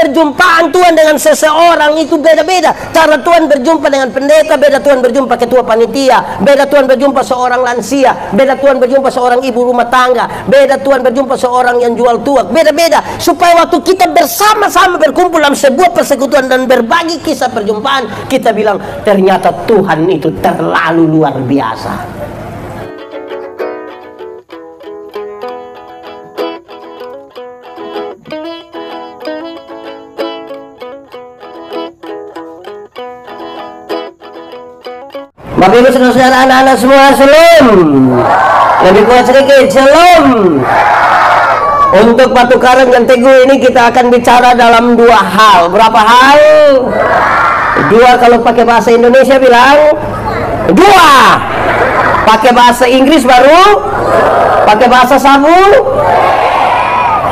perjumpaan Tuhan dengan seseorang itu beda-beda. Cara Tuhan berjumpa dengan pendeta, beda Tuhan berjumpa ketua panitia, beda Tuhan berjumpa seorang lansia, beda Tuhan berjumpa seorang ibu rumah tangga, beda Tuhan berjumpa seorang yang jual tuak, beda-beda. Supaya waktu kita bersama-sama berkumpul dalam sebuah persekutuan dan berbagi kisah perjumpaan, kita bilang ternyata Tuhan itu terlalu luar biasa. Bapak Ibu saudara anak-anak semua, shalom. Lebih kuat sedikit, shalom. Untuk Batu Karang dan Teguh ini kita akan bicara dalam dua hal. Berapa hal? Dua kalau pakai bahasa Indonesia bilang dua. Pakai bahasa Inggris baru? Pakai bahasa sabu?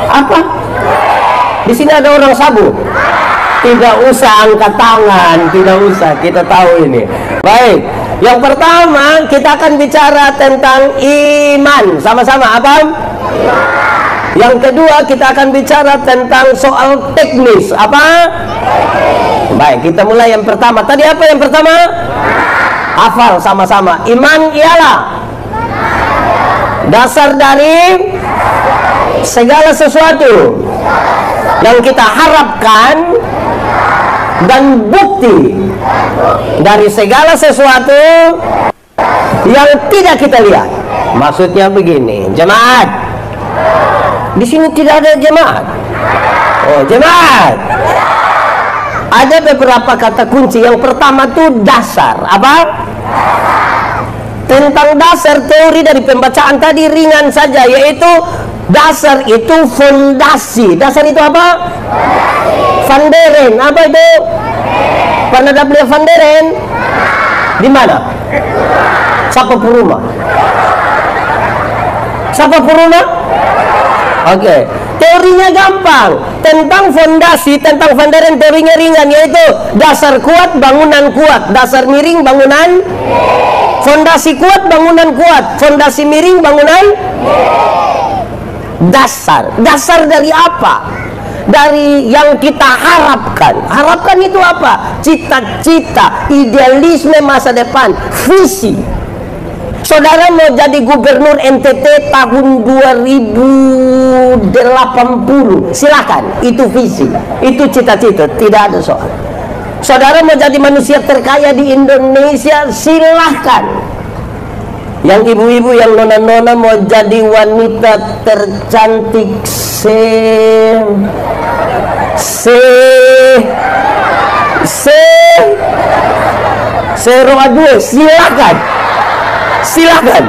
Apa? Di sini ada orang sabu? Tidak usah angkat tangan, tidak usah, kita tahu ini. Baik, yang pertama kita akan bicara tentang iman. Sama-sama apa? Yang kedua kita akan bicara tentang soal teknis. Apa? Baik, kita mulai yang pertama. Tadi apa yang pertama? Hafal sama-sama. Iman ialah dasar dari segala sesuatu yang kita harapkan dan bukti dari segala sesuatu yang tidak kita lihat. Maksudnya begini, jemaat. Di sini tidak ada jemaat. Oh, jemaat. Ada beberapa kata kunci. Yang pertama tuh dasar. Apa? Tentang dasar, teori dari pembacaan tadi ringan saja, yaitu dasar itu fondasi. Dasar itu apa? Vanderen. Apa itu? Pernah ada beli Vanderen? Di mana? Sapa Puruma. Sapa Puruma? Oke. Teorinya gampang. Tentang fondasi, tentang Vanderen teorinya ringan, yaitu dasar kuat, bangunan kuat. Dasar miring, bangunan. Fondasi kuat, bangunan kuat. Fondasi miring, bangunan. Dasar. Dasar dari apa? Dari yang kita harapkan. Harapkan itu apa? Cita-cita, idealisme masa depan, visi. Saudara mau jadi gubernur NTT tahun 2080, silakan. Itu visi, itu cita-cita, tidak ada soal. Saudara mau jadi manusia terkaya di Indonesia, silahkan. Yang ibu-ibu, yang nona-nona mau jadi wanita tercantik Seroa dua, silakan. Silakan.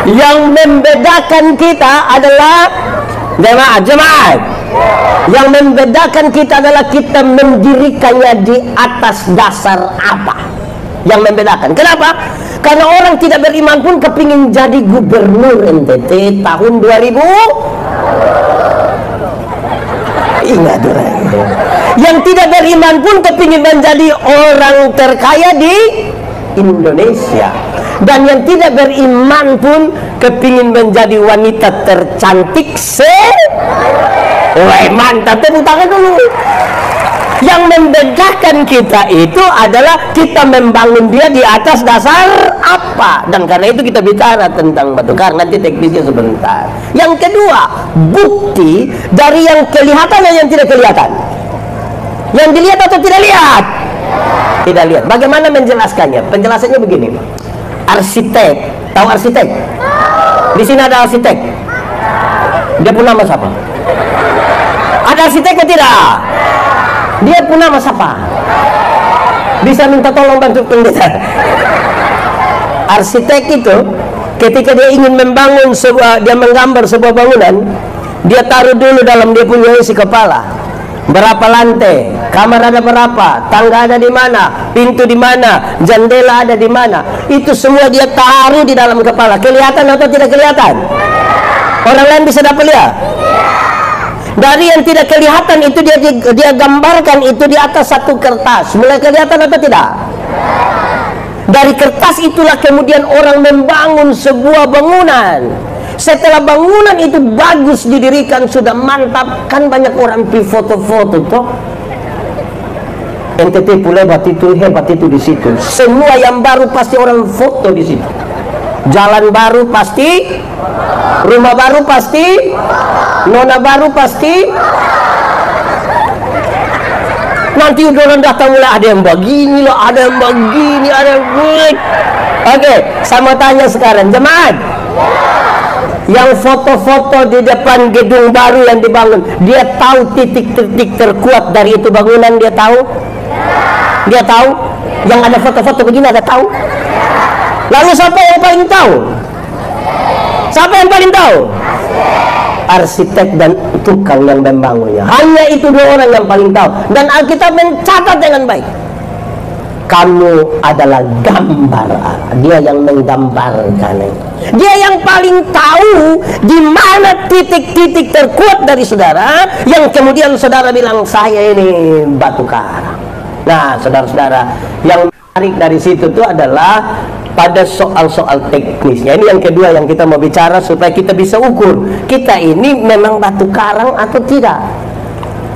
Yang membedakan kita adalah jemaat. Yang membedakan kita adalah kita mendirikannya di atas dasar apa? Yang membedakan. Kenapa? Karena orang tidak beriman pun kepingin jadi gubernur NTT tahun 2000. Ingat orang. Yang tidak beriman pun kepingin menjadi orang terkaya di Indonesia. Dan yang tidak beriman pun kepingin menjadi wanita tercantik Wah, mantap, tepuk tangan dulu. Yang membedakan kita itu adalah kita membangun dia di atas dasar apa. Dan karena itu kita bicara tentang Batu Karang, nanti teknisnya sebentar. Yang kedua, bukti dari yang kelihatan dan yang tidak kelihatan. Yang dilihat atau tidak lihat? Tidak lihat. Bagaimana menjelaskannya? Penjelasannya begini. Arsitek, tahu arsitek? Di sini ada arsitek. Dia pun nama siapa? Ada arsitek atau tidak? Dia pun nama siapa? Bisa minta tolong bantu pendeta. Arsitek itu ketika dia ingin membangun sebuah, dia menggambar sebuah bangunan, dia taruh dulu dalam dia punya isi kepala. Berapa lantai, kamar ada berapa, tangga ada di mana, pintu di mana, jendela ada di mana. Itu semua dia taruh di dalam kepala. Kelihatan atau tidak kelihatan? Orang lain bisa dapat lihat. Dari yang tidak kelihatan itu dia gambarkan itu di atas satu kertas. Mulai kelihatan atau tidak? Dari kertas itulah kemudian orang membangun sebuah bangunan. Setelah bangunan itu bagus didirikan, sudah mantap, kan banyak orang pi foto-foto toh. NTT pula hebat itu di situ. Semua yang baru pasti orang foto di situ. Jalan baru pasti, rumah baru pasti, nona baru pasti. Nanti orang datang mulai ada yang begini loh, ada yang begini, ada yang begini. Oke, saya mau tanya sekarang, jemaat, yang foto-foto di depan gedung baru yang dibangun, dia tahu titik-titik terkuat dari itu bangunan, dia tahu? Dia tahu? Yang ada foto-foto begini ada tahu? Lalu siapa yang paling tahu? Siapa yang paling tahu? Arsitek dan tukang yang membangunnya. Hanya itu dua orang yang paling tahu. Dan Alkitab mencatat dengan baik. Kamu adalah gambar Allah. Dia yang menggambarkan. Dia yang paling tahu di mana titik-titik terkuat dari saudara, yang kemudian saudara bilang saya ini batu karang. Nah, saudara-saudara, yang menarik dari situ itu adalah pada soal-soal teknisnya. Ini yang kedua yang kita mau bicara supaya kita bisa ukur kita ini memang batu karang atau tidak.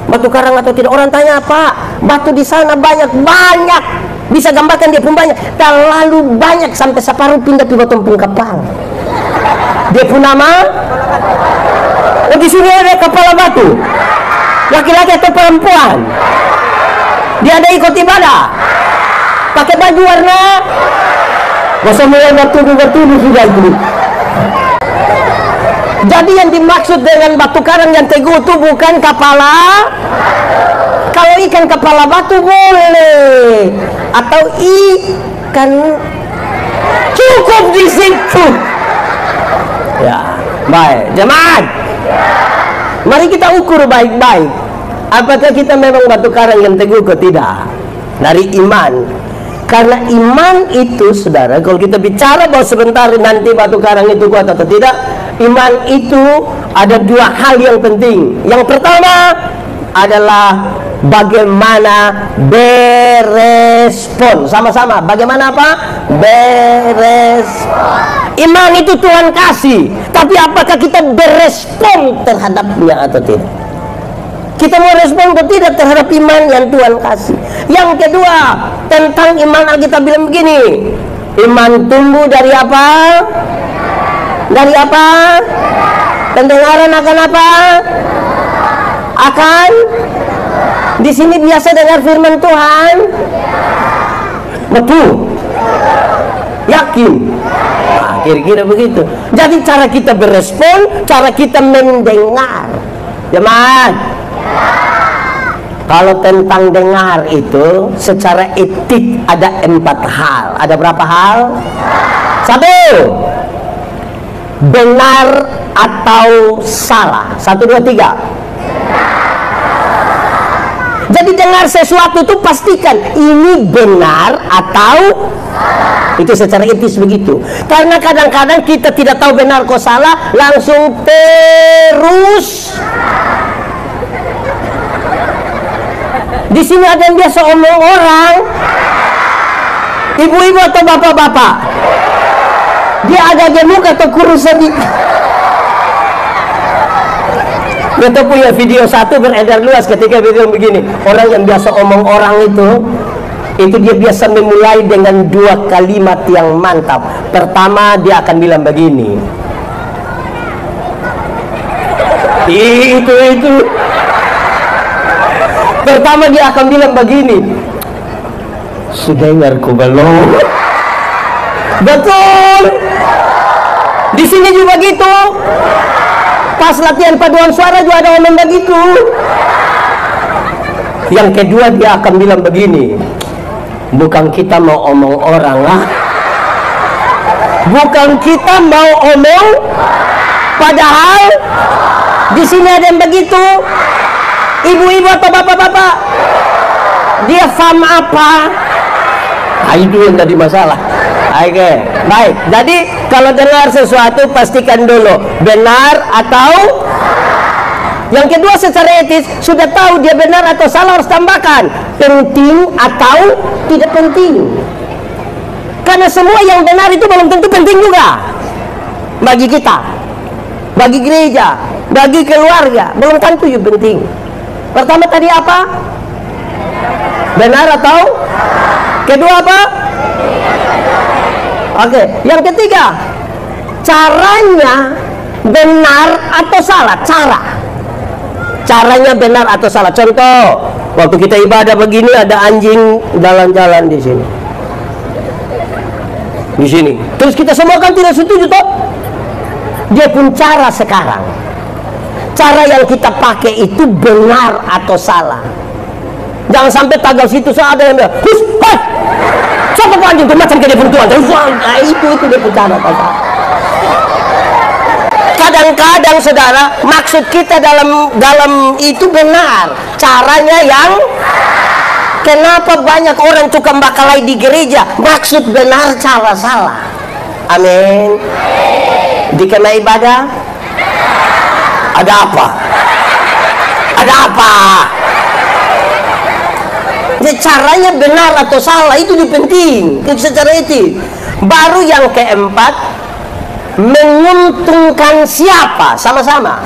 Batu karang atau tidak. Orang tanya, Pak, batu di sana banyak. Bisa gambarkan dia pun banyak. Terlalu banyak sampai separuh pindah ke tumpung kapal. Dia pun nama. Oh, di sini ada kepala batu. Laki-laki atau perempuan? Dia ada ikut ibadah. Pakai baju warna. Masa mulai bertuduh sudah itu. Jadi yang dimaksud dengan batu karang yang teguh itu bukan kepala. Kalau ikan kepala batu boleh, atau ikan, cukup di situ. Ya, baik, jemaat. Mari kita ukur baik-baik. Apakah kita memang batu karang yang teguh atau tidak? Dari iman. Karena iman itu, saudara, kalau kita bicara bahwa sebentar nanti batu karang itu kuat atau tidak, iman itu ada dua hal yang penting. Yang pertama adalah bagaimana berespon. Sama-sama, bagaimana apa? Berespon. Iman itu Tuhan kasih, tapi apakah kita berespon terhadapnya atau tidak? Kita mau respon atau tidak terhadap iman yang Tuhan kasih. Yang kedua, tentang iman, Alkitab bilang begini, iman tumbuh dari apa? Dari apa? Pendengaran akan apa? Akan? Di sini biasa dengar firman Tuhan? Betul? Yakin? Nah, kira-kira begitu. Jadi cara kita berespon, cara kita mendengar. Jemaat, kalau tentang dengar itu secara etik ada 4 hal. Ada berapa hal? 1, benar atau salah. 1, 2, 3. Jadi dengar sesuatu itu pastikan ini benar atau itu secara etis begitu. Karena kadang-kadang kita tidak tahu benar kok salah, langsung terus. Di sini ada yang biasa omong orang, ibu-ibu atau bapak-bapak, dia agak gemuk atau kurus sedikit. Kita punya video satu beredar luas ketika video begini, orang yang biasa omong orang itu dia biasa memulai dengan 2 kalimat yang mantap. Pertama, dia akan bilang begini, itu pertama dia akan bilang begini, sudengarku belum. Betul. Di sini juga gitu. Pas latihan paduan suara juga ada ngomong begitu. Yang kedua dia akan bilang begini, bukan kita mau omong orang lah, bukan kita mau omong, padahal di sini ada yang begitu. Ibu-ibu atau bapak-bapak, dia paham apa? Nah, itu yang tadi masalah. Oke, baik. Jadi kalau dengar sesuatu pastikan dulu benar atau. Yang kedua, secara etis sudah tahu dia benar atau salah, harus tambahkan penting atau tidak penting. Karena semua yang benar itu belum tentu penting juga bagi kita. bagi gereja, bagi keluarga, belum tentu yang penting. Pertama tadi apa? Benar atau? Kedua apa? Oke, yang ketiga, caranya benar atau salah? Caranya benar atau salah. Contoh, waktu kita ibadah begini ada anjing jalan-jalan di sini. Di sini. Terus kita semua kan tidak setuju toh? Dia pun cara sekarang. Cara yang kita pakai itu benar atau salah? Jangan sampai tagal situ ada yang bilang, "Hus, hei, siapa kau anjing itu macam kayak dia pun Tuhan." Nah, itu dia pun cara pasal. Kadang-kadang saudara, maksud kita dalam itu benar, caranya yang kenapa banyak orang tukang bakalai di gereja? Maksud benar, cara salah. Amin. Di kena ibadah ada apa? Ada apa? Jadi caranya benar atau salah itu penting secara etik. Baru yang keempat, menguntungkan siapa? Sama-sama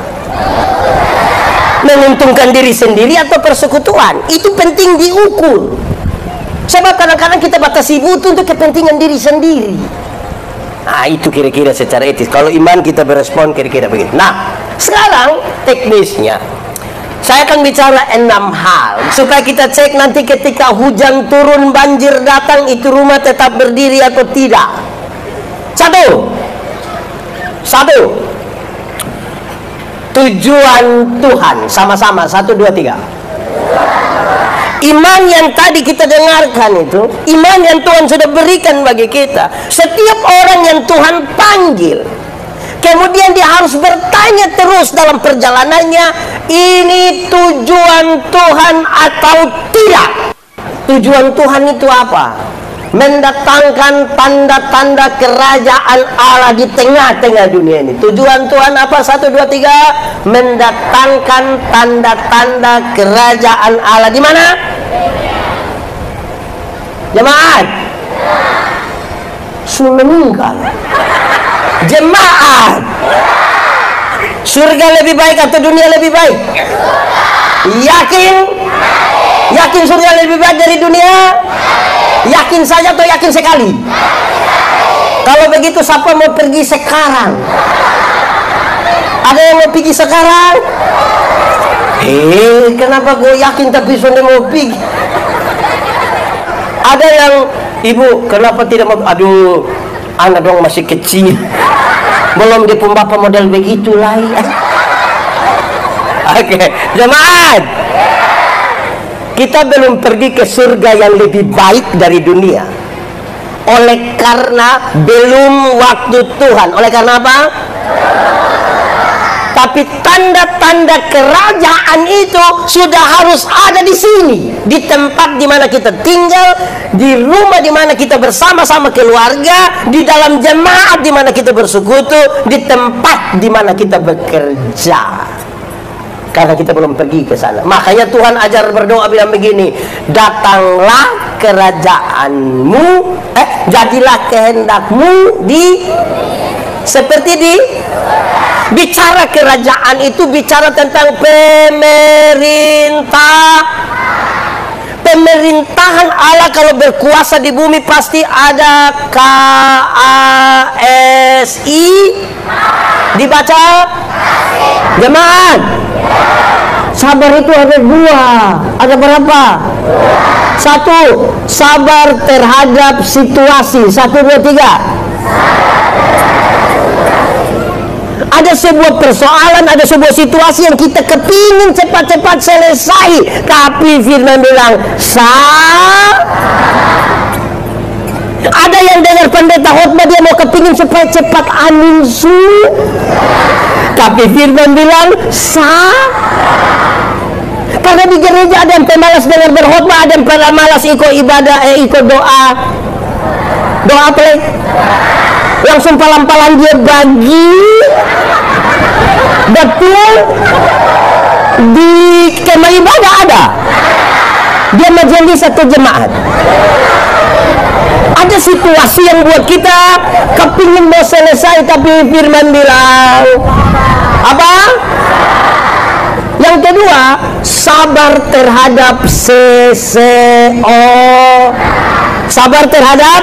menguntungkan diri sendiri atau persekutuan, itu penting diukur. Sebab kadang-kadang kita batasi butuh untuk kepentingan diri sendiri. Nah, itu kira-kira secara etis. Kalau iman kita berespon kira-kira begitu. Nah, sekarang teknisnya saya akan bicara 6 hal supaya kita cek nanti ketika hujan turun, banjir datang, itu rumah tetap berdiri atau tidak. Satu, tujuan Tuhan. Sama-sama, 1, 2, 3. Iman yang tadi kita dengarkan itu, iman yang Tuhan sudah berikan bagi kita. Setiap orang yang Tuhan panggil, kemudian dia harus bertanya terus dalam perjalanannya, ini tujuan Tuhan atau tidak? Tujuan Tuhan itu apa? Mendatangkan tanda-tanda kerajaan Allah di tengah-tengah dunia ini. Tujuan Tuhan apa? 1, 2, 3. Mendatangkan tanda-tanda kerajaan Allah di mana? Jemaat. Sudah meninggal. Jemaat. Surga lebih baik atau dunia lebih baik? Yakin? Yakin surga lebih baik dari dunia? Yakin saja atau yakin sekali? Kalau begitu siapa mau pergi sekarang? Ada yang mau pergi sekarang? Kenapa gue yakin tapi sudah mau pergi? Ada yang, ibu kenapa tidak mau? Aduh, anak dong masih kecil, belum dia pun bapak model begitu lah. Oke, jemaat, kita belum pergi ke surga yang lebih baik dari dunia. Oleh karena belum waktu Tuhan. Oleh karena apa? Tapi tanda-tanda kerajaan itu sudah harus ada di sini, di tempat di mana kita tinggal, di rumah di mana kita bersama-sama keluarga, di dalam jemaat di mana kita bersekutu, di tempat di mana kita bekerja. Karena kita belum pergi ke sana. Makanya Tuhan ajar berdoa bilang begini, datanglah kerajaanmu, jadilah kehendakmu di seperti di. Bicara kerajaan itu bicara tentang pemerintahan Allah. Kalau berkuasa di bumi pasti ada KASI, dibaca jemaat. Sabar itu ada 2. Ada berapa? 1, sabar terhadap situasi. 1, 2, 3. Ada sebuah persoalan, ada sebuah situasi yang kita kepingin cepat-cepat selesai, tapi firman bilang ada yang dengar pendeta khotbah dia mau kepingin supaya cepat angin tapi firman bilang karena di gereja ada yang pemalas dengar berkhotbah, ada yang pemalas ikut ibadah, ikut doa apa lagi? Langsung palang-palang dia bagi. Betul, di kemah ibadah ada dia majelis satu jemaat. Ada situasi yang buat kita kepingin mau selesai, tapi firman bilang apa? Yang kedua, sabar terhadap sabar terhadap.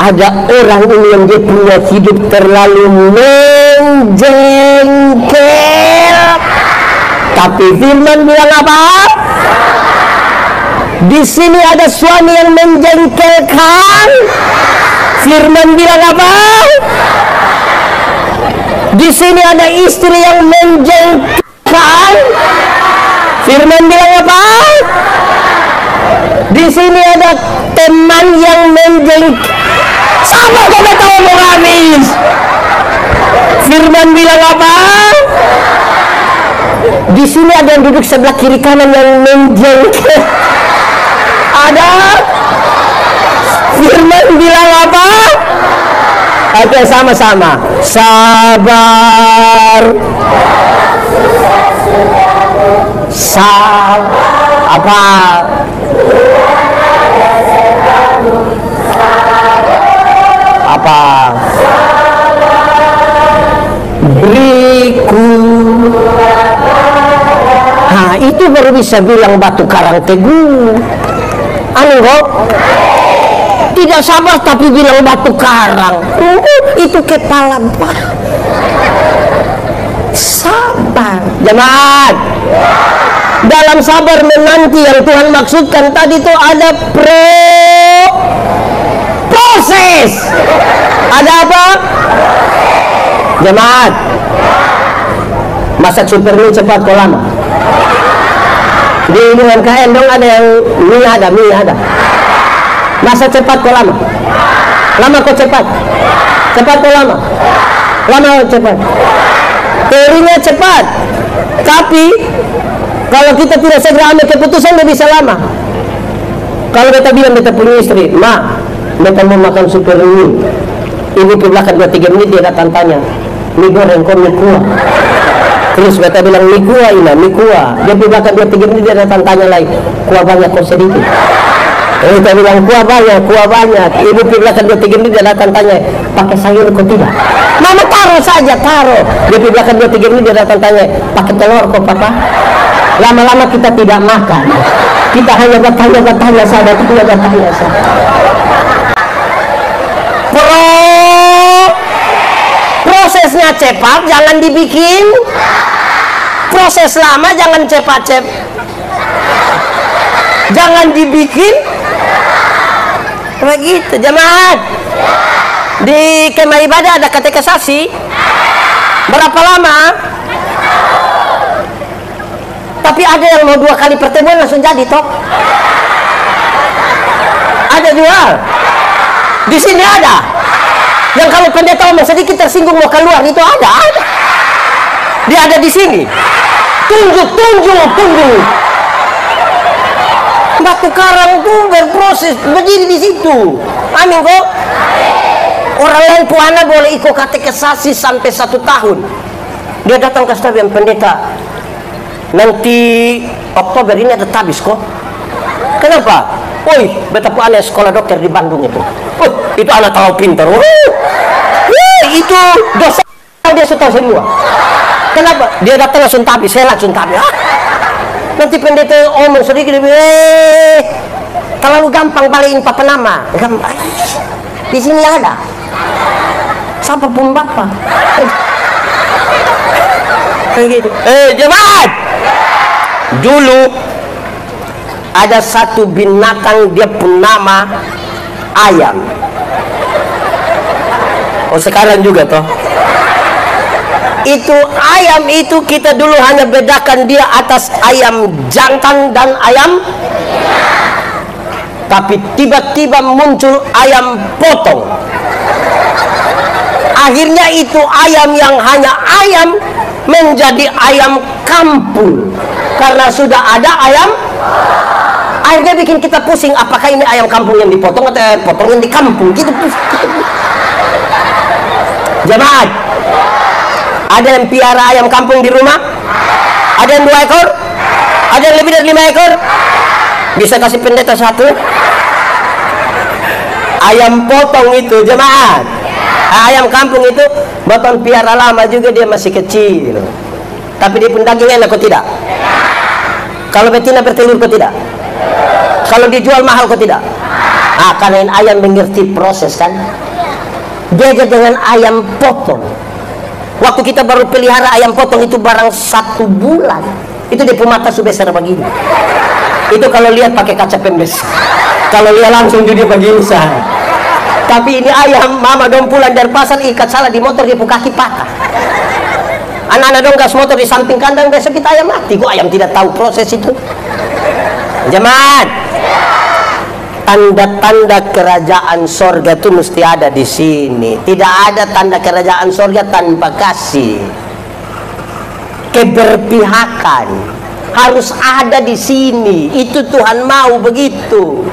Ada orang ini yang dia punya hidup terlalu menjengkel, tapi firman bilang apa? Di sini ada suami yang menjengkelkan, firman bilang apa? Di sini ada istri yang menjengkelkan, firman bilang apa? Di sini ada teman yang menjengkelkan. Sama kita tahu mau habis. Firman bilang apa? Di sini ada yang duduk sebelah kiri kanan yang menjengkel. Ada. Firman bilang apa? Oke, sama-sama. Sabar. Apa? Apa? Berikut. Nah, itu baru bisa bilang batu karang teguh. Anu kok? Tidak sabar tapi bilang batu karang. Itu kepala sabar. Jemaat, dalam sabar menanti yang Tuhan maksudkan tadi itu ada proses. Ada apa? Jemaat, masak super mie cepat kok lama. Di UMKM dong ada yang mie ada. Masak cepat kok lama. Lama kok cepat. Cepat kok lama. Lama kok cepat. Teorinya cepat, tapi kalau kita tidak segera ambil keputusan dia bisa lama. Kalau kita bilang kita punya istri, "Ma, kita mau makan super mie." Ibu ke belakang 2-3 menit dia datang tanya, "Mie goreng kok mie kuah?" Terus kita bilang mie kuah mie kuah. Dia ke belakang 2-3 menit dia datang tanya lagi, "Kuah banyak kok sedikit?" Kita bilang kuah banyak. Ibu ke belakang 2-3 menit dia datang tanya, "Pakai sayur kok tidak?" "Mama taruh saja, taruh." Dia ke belakang 2-3 menit dia datang tanya, "Pakai telur kok papa?" Lama-lama kita tidak makan. Kita hanya bertanya saja, Prosesnya cepat, jangan dibikin. Proses lama, jangan cepat. Jangan dibikin. Begitu, jemaat. Di kemah ibadah ada katekisasi. Berapa lama? Tapi ada yang mau 2 kali pertemuan langsung jadi toh. Ada juga. Di sini ada. Yang kalau pendeta omong sedikit tersinggung mau keluar itu ada. Dia ada di sini. Tunjuk. Batu karang itu berproses berdiri di situ. Amin kok. Orang lain puana boleh ikut katekisasi sampai 1 tahun. Dia datang ke stadion pendeta. Nanti Oktober ini ada tabis kok. Kenapa? Woi, betapa aneh sekolah dokter di Bandung itu. Itu anak tahu pintar. Itu dosa dia sudah tahu semua. Kenapa? Dia datang langsung tabis, saya langsung tabis. Nanti pendeta omong sedikit terlalu gampang balikin papa nama. Gampang. Di sini ada. Siapa pun bapak. Gitu. Jemaat. Dulu ada satu binatang dia pun nama ayam. Oh sekarang juga toh. Itu ayam itu kita dulu hanya bedakan dia atas ayam jantan dan ayam. Tapi tiba-tiba muncul ayam potong. Akhirnya itu ayam yang hanya ayam menjadi ayam kampung. Karena sudah ada ayam. Akhirnya bikin kita pusing, apakah ini ayam kampung yang dipotong atau potong yang di kampung. Gitu. Jemaat, ada yang piara ayam kampung di rumah? Ada yang 2 ekor? Ada yang lebih dari 5 ekor? Bisa kasih pendeta 1? Ayam potong itu jemaat, ayam kampung itu beton piara lama juga, dia masih kecil, tapi dia pun daging enak kok tidak? Kalau betina bertelur kok tidak? Kalau dijual mahal kok tidak? Karena ayam mengerti proses kan. Beda dengan ayam potong. Waktu kita baru pelihara ayam potong itu barang 1 bulan, itu dia mata sudah besar begini. Itu kalau lihat pakai kaca pembes, kalau lihat langsung dia begini sah. Tapi ini ayam mama dong pulang dari pasar, ikat salah di motor, dia kaki patah. Anak-anak dong gas motor di samping kandang, besok kita ayam mati. Kok ayam tidak tahu proses itu? Jemaat, tanda-tanda kerajaan sorga itu mesti ada di sini. Tidak ada tanda kerajaan sorga tanpa kasih. Keberpihakan harus ada di sini. Itu Tuhan mau begitu.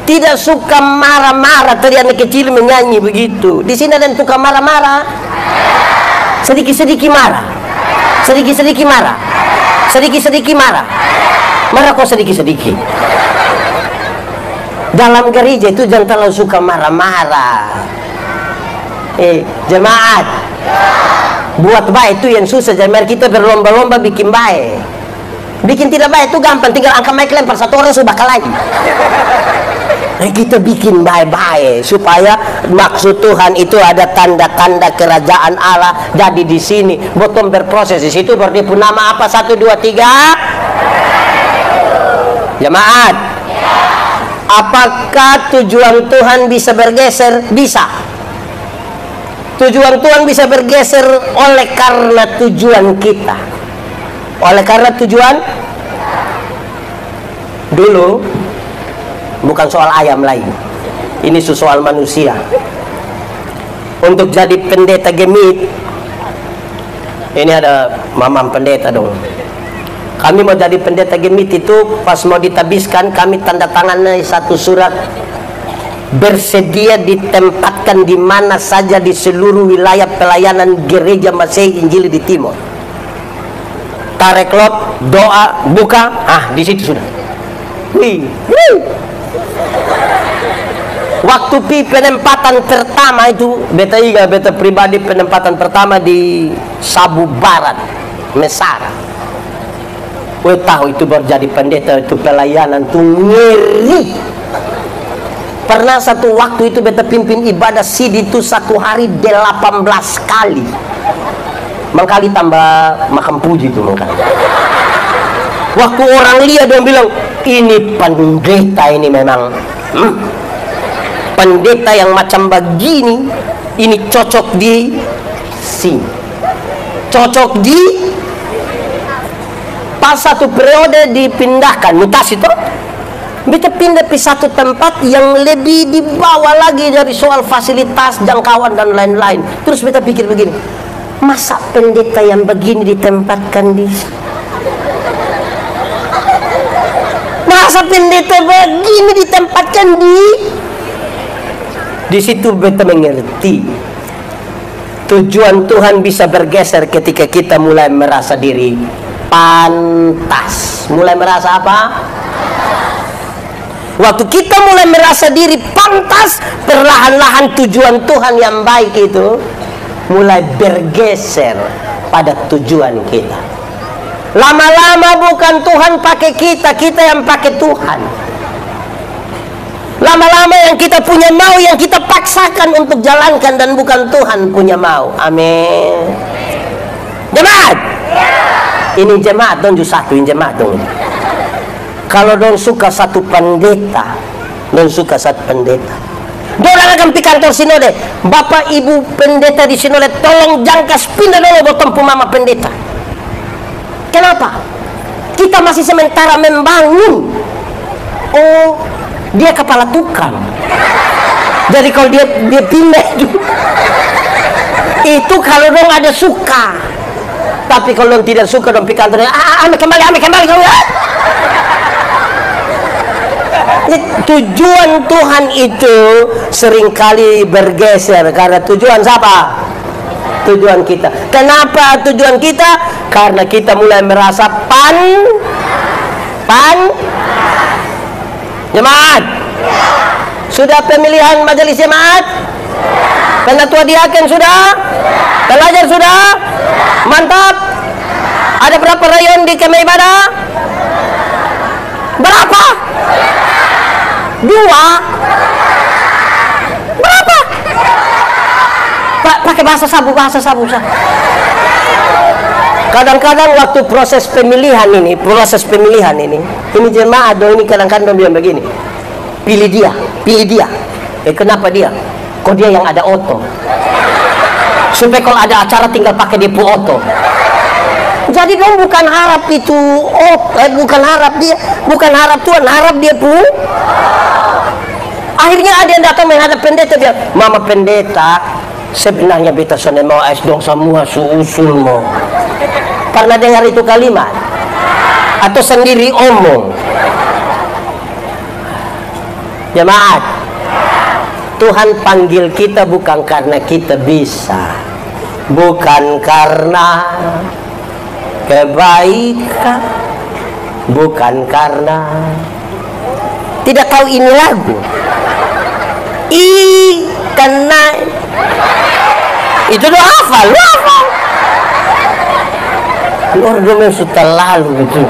Tidak suka marah-marah. Tadi anak kecil menyanyi begitu. Di sini ada yang suka marah-marah. Sedikit-sedikit marah. Sedikit-sedikit marah. Sedikit-sedikit marah. Marah kok sedikit-sedikit. Dalam gereja itu jangan terlalu suka marah-marah. Jemaat, buat baik itu yang susah. Jangan kita berlomba-lomba bikin baik. Bikin tidak baik itu gampang, tinggal angkat mic lempar satu orang sudah bakal lagi. Kita bikin baik-baik supaya maksud Tuhan itu ada tanda-tanda kerajaan Allah jadi di sini. Bottom berproses di situ, berarti pun nama apa? 1, 2, 3. Jemaat, apakah tujuan Tuhan bisa bergeser? Bisa. Tujuan Tuhan bisa bergeser oleh karena tujuan kita. Oleh karena tujuan dulu bukan soal ayam lain. Ini soal manusia. Untuk jadi pendeta Gemit, ini ada mamam pendeta dong. Kami mau jadi pendeta Gemit itu pas mau ditabiskan, kami tanda tangannya satu surat bersedia ditempatkan di mana saja di seluruh wilayah pelayanan gereja Masehi Injili di Timur. Tarik lot, doa, buka, di situ sudah. Waktu penempatan pertama itu beta pribadi penempatan pertama di Sabu Barat, Mesara. Tahu itu baru jadi pendeta itu pelayanan tuh ngeri. Pernah satu waktu itu beta pimpin ibadah SID itu 1 hari 18 kali. Mengkali tambah makam puji itu mengkali. Waktu orang lihat dia bilang, ini pendeta ini memang pendeta yang macam begini, ini cocok di sini, cocok di. Pas satu periode dipindahkan, mutasi itu, kita pindah ke satu tempat yang lebih di bawah lagi dari soal fasilitas, jangkauan dan lain-lain. Terus kita pikir begini, masa pendeta yang begini ditempatkan di, masa pendeta begini ditempatkan di situ beta mengerti tujuan Tuhan bisa bergeser ketika kita mulai merasa diri pantas. Mulai merasa apa? Waktu kita mulai merasa diri pantas, perlahan-lahan tujuan Tuhan yang baik itu mulai bergeser pada tujuan kita. Lama-lama bukan Tuhan pakai kita, kita yang pakai Tuhan. Lama-lama yang kita punya mau, yang kita paksakan untuk jalankan, dan bukan Tuhan punya mau. Amin. Jemaat, ini jemaat dong, satu ini jemaat dong. Kalau dong suka satu pendeta, dong suka satu pendeta, dorang akan pergi kantor sinode. Bapak ibu pendeta di sinode, tolong jangkas pindah dulu bottom mama pendeta. Kenapa? Kita masih sementara membangun. Oh, dia kepala tukang. Jadi kalau dia pindah itu kalau dong ada suka. Tapi kalau dong tidak suka, dong pergi kantor, ambil kembali kamu ya. Tujuan Tuhan itu seringkali bergeser karena tujuan siapa? Tujuan kita. Kenapa tujuan kita? Karena kita mulai merasa jemaat, Sudah pemilihan majelis jemaat? Penatua diaken sudah? Pelajar sudah? Mantap. Ada berapa rayon di kemah ibadah? Berapa? 2. Berapa? Pakai bahasa sabu. Kadang-kadang waktu proses pemilihan ini jemaah ini kadang-kadang bilang begini, pilih dia. Kenapa dia? Kok dia yang ada oto? Supaya kalau ada acara tinggal pakai dia oto. Jadi dong bukan harap itu bukan harap Tuhan, harap dia pun. Akhirnya ada yang datang menghadap pendeta, bilang, Mama pendeta, sebenarnya beta sana mau dong semua usulmu. Pernah dengar itu kalimat? Atau sendiri omong? Jemaat, Tuhan panggil kita bukan karena kita bisa, bukan karena kebaikan, bukan karena tidak tahu ini lagu. Karena itu doa hafal, lu hafal. Lu sudah lalu gitu.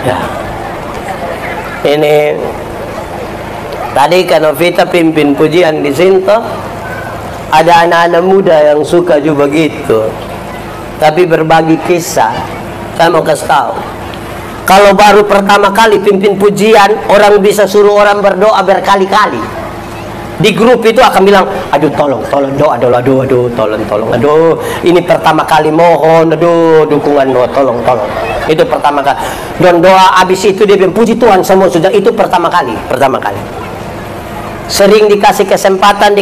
Ya. Ini tadi kan Novita pimpin pujian di sini, ada anak-anak muda yang suka juga begitu. Tapi berbagi kisah, saya mau kasih tahu. Kalau baru pertama kali pimpin pujian, orang bisa suruh orang berdoa berkali-kali. Di grup itu akan bilang, aduh tolong doa, aduh tolong, aduh ini pertama kali mohon, aduh dukungan doa, tolong. Itu pertama kali. Dan doa habis itu dia bilang, puji Tuhan semua sudah, itu pertama kali. Sering dikasih kesempatan,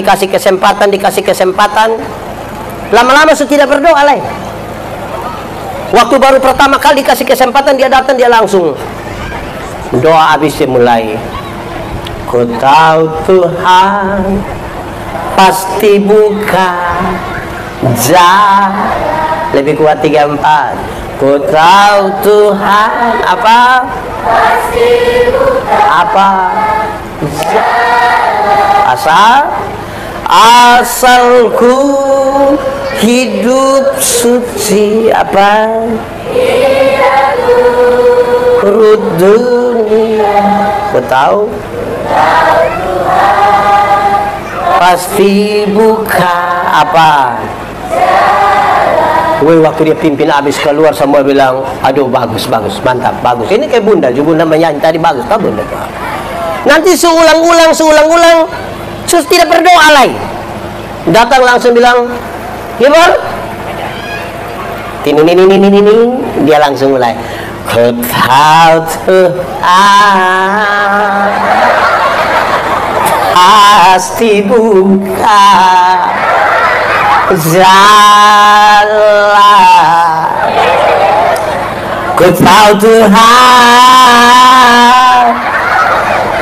lama-lama sudah tidak berdoa lagi. Waktu baru pertama kali dikasih kesempatan, dia datang, dia langsung doa, habis dia mulai, ku tahu Tuhan pasti buka lebih kuat 3-4. Ku tahu Tuhan apa? Pasti buka apa? Asalku hidup suci apa? Perut dunia. Ku tahu pasti buka apa? Waktu dia pimpin habis keluar, semua bilang, aduh bagus, mantap, bagus. Ini kayak bunda menyanyi tadi, bagus, tak bunda. Nanti seulang-ulang, terus tidak berdoa lagi. Datang langsung bilang, gimana? Ini, dia langsung mulai. Ku tahu Tuhan pasti buka jalan. Ku tahu Tuhan.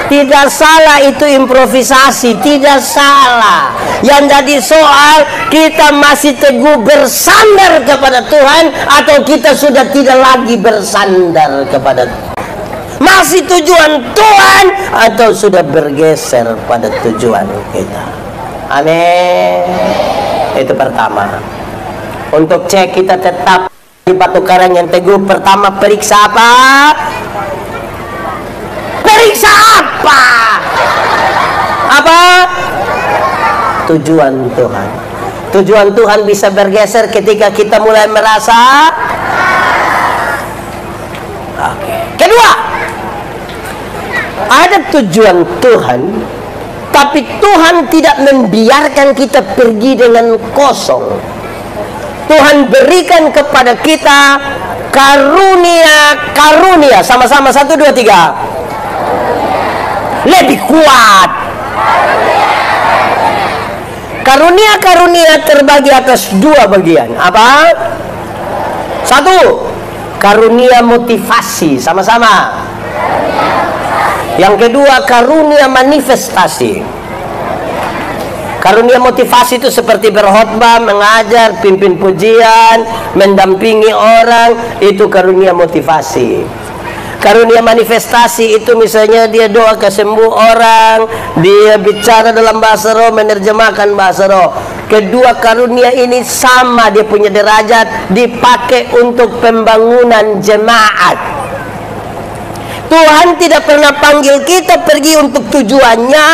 Tidak salah itu improvisasi, tidak salah. Yang jadi soal, kita masih teguh bersandar kepada Tuhan atau kita sudah tidak lagi bersandar kepada Tuhan. Masih tujuan Tuhan atau sudah bergeser pada tujuan kita. Amin. Itu pertama. Untuk cek kita tetap di batu karang yang teguh, pertama periksa apa? Periksa apa? Apa? Tujuan Tuhan. Tujuan Tuhan bisa bergeser ketika kita mulai merasa. Oke. Kedua, ada tujuan Tuhan, tapi Tuhan tidak membiarkan kita pergi dengan kosong. Tuhan berikan kepada kita karunia. Sama-sama 1, 2, 3. Lebih kuat. Karunia terbagi atas 2 bagian. Apa? 1, karunia motivasi. Sama-sama. Yang kedua, karunia manifestasi. Karunia motivasi itu seperti berkhotbah, mengajar, pimpin pujian, mendampingi orang. Itu karunia motivasi. Karunia manifestasi itu misalnya dia doa kesembuh orang, dia bicara dalam bahasa roh, menerjemahkan bahasa roh. Kedua karunia ini sama, dia punya derajat, dipakai untuk pembangunan jemaat. Tuhan tidak pernah panggil kita pergi untuk tujuannya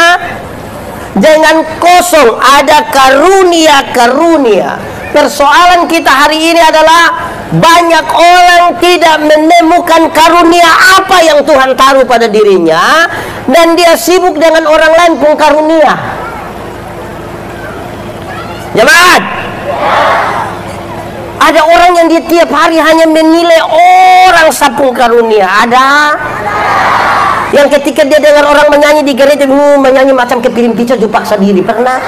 dengan kosong. Ada karunia-karunia. Persoalan kita hari ini adalah banyak orang tidak menemukan karunia apa yang Tuhan taruh pada dirinya, dan dia sibuk dengan orang lain pun karunia. Jemaat, ada orang yang dia tiap hari hanya menilai orang sapung karunia. Ada yang ketika dia dengar orang menyanyi di gereja, menyanyi macam kepiring pica dipaksa diri. Pernah?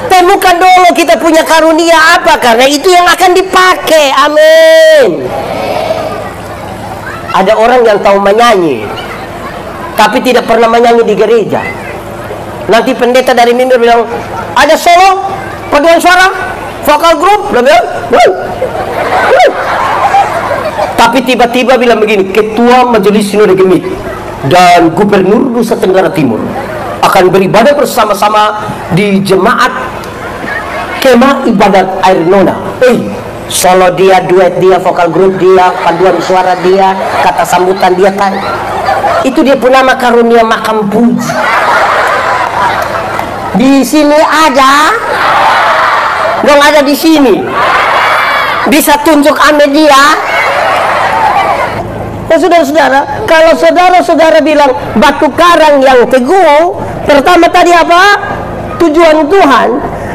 Temukan dulu kita punya karunia apa, karena itu yang akan dipakai. Amin. Ada orang yang tahu menyanyi tapi tidak pernah menyanyi di gereja. Nanti pendeta dari mimbar bilang ada solo, paduan suara, vokal grup, tapi tiba-tiba bilang begini, ketua majelis sinode gemit dan gubernur Nusa Tenggara Timur akan beribadah bersama-sama di jemaat kemah ibadat air nona. Solo dia, duet dia, vokal grup dia, paduan suara dia, kata sambutan dia kan. Itu dia pun nama karunia makam puji. Di sini ada, dong ada di sini. Bisa tunjuk ame dia. Ya saudara-saudara, kalau saudara-saudara bilang batu karang yang teguh, pertama tadi apa? Tujuan Tuhan.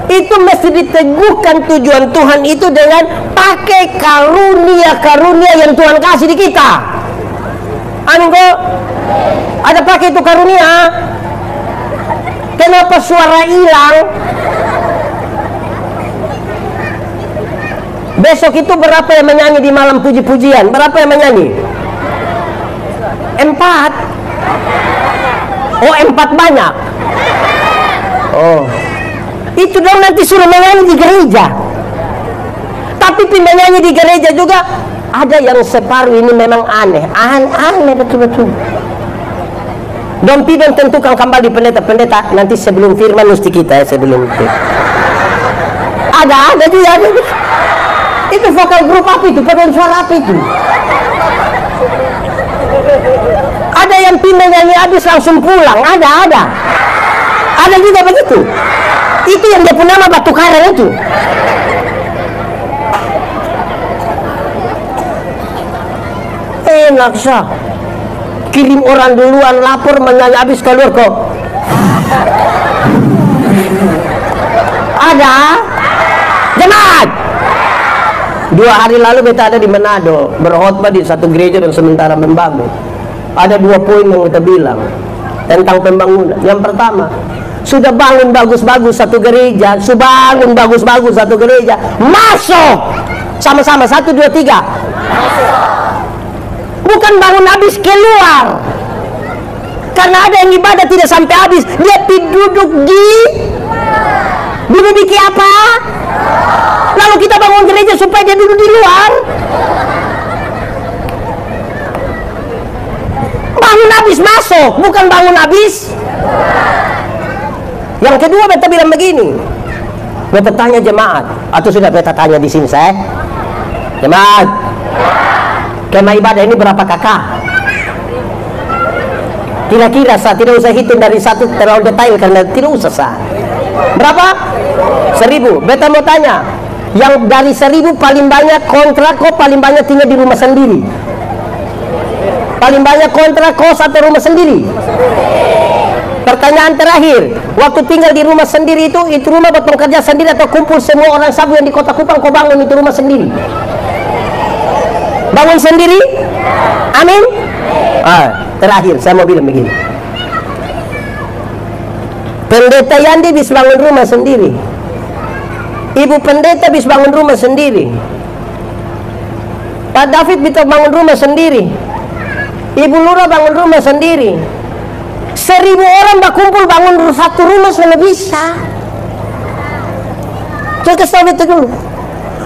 Itu mesti diteguhkan tujuan Tuhan itu dengan pakai karunia-karunia yang Tuhan kasih di kita. Amin kok? Ada pakai itu karunia. Kenapa suara hilang? Besok itu berapa yang menyanyi di malam puji-pujian? Berapa yang menyanyi? 4. Oh, 4 banyak. Oh, itu dong nanti suruh menyanyi di gereja. Tapi menyanyi di gereja juga ada yang separuh ini memang aneh betul-betul. Dong tidak tentukan kembali pendeta nanti sebelum firman mesti kita ya, sebelum itu. Ada juga ada. Itu vokal grup apa itu? Paduan suara apa itu? Ada yang pindah nyanyi habis langsung pulang. Ada juga begitu. Itu yang dia punya nama batu karang itu. Enak sah. Kirim orang duluan lapor menyanyi habis keluar kok. Ada jemaat. 2 hari lalu kita ada di Manado berkhotbah di satu gereja dan sementara membangun. Ada 2 poin yang kita bilang tentang pembangunan. Yang pertama, sudah bangun bagus-bagus satu gereja, masuk sama-sama 1, 2, 3. Bukan bangun habis keluar. Karena ada yang ibadah tidak sampai habis, dia duduk di apa? Lalu kita bangun gereja supaya dia duduk di luar. Bangun habis masuk, bukan bangun habis. Yang kedua, beta bilang begini. Beta tanya jemaat, atau sudah beta tanya di sini saya? Jemaat, kemah ibadah ini berapa kakak? Kira-kira saya tidak usah hitung dari 1 terlalu detail karena tidak usah sah. Berapa? 1000. Beta mau tanya, yang dari 1000 paling banyak kontrak kok paling banyak tinggal di rumah sendiri? Paling banyak kontrak kos atau rumah sendiri? Pertanyaan terakhir, waktu tinggal di rumah sendiri itu rumah buat bekerja sendiri atau kumpul semua orang Sabu yang di Kota Kupang kau bangun itu rumah sendiri? Bangun sendiri? Amin. Terakhir saya mau bilang begini. Pendeta Yandi bisa bangun rumah sendiri. Ibu pendeta bisa bangun rumah sendiri. Pak David bisa bangun rumah sendiri. Ibu Lura bangun rumah sendiri. 1000 orang berkumpul bangun satu rumah sudah bisa. Coba kasih tahu itu dulu.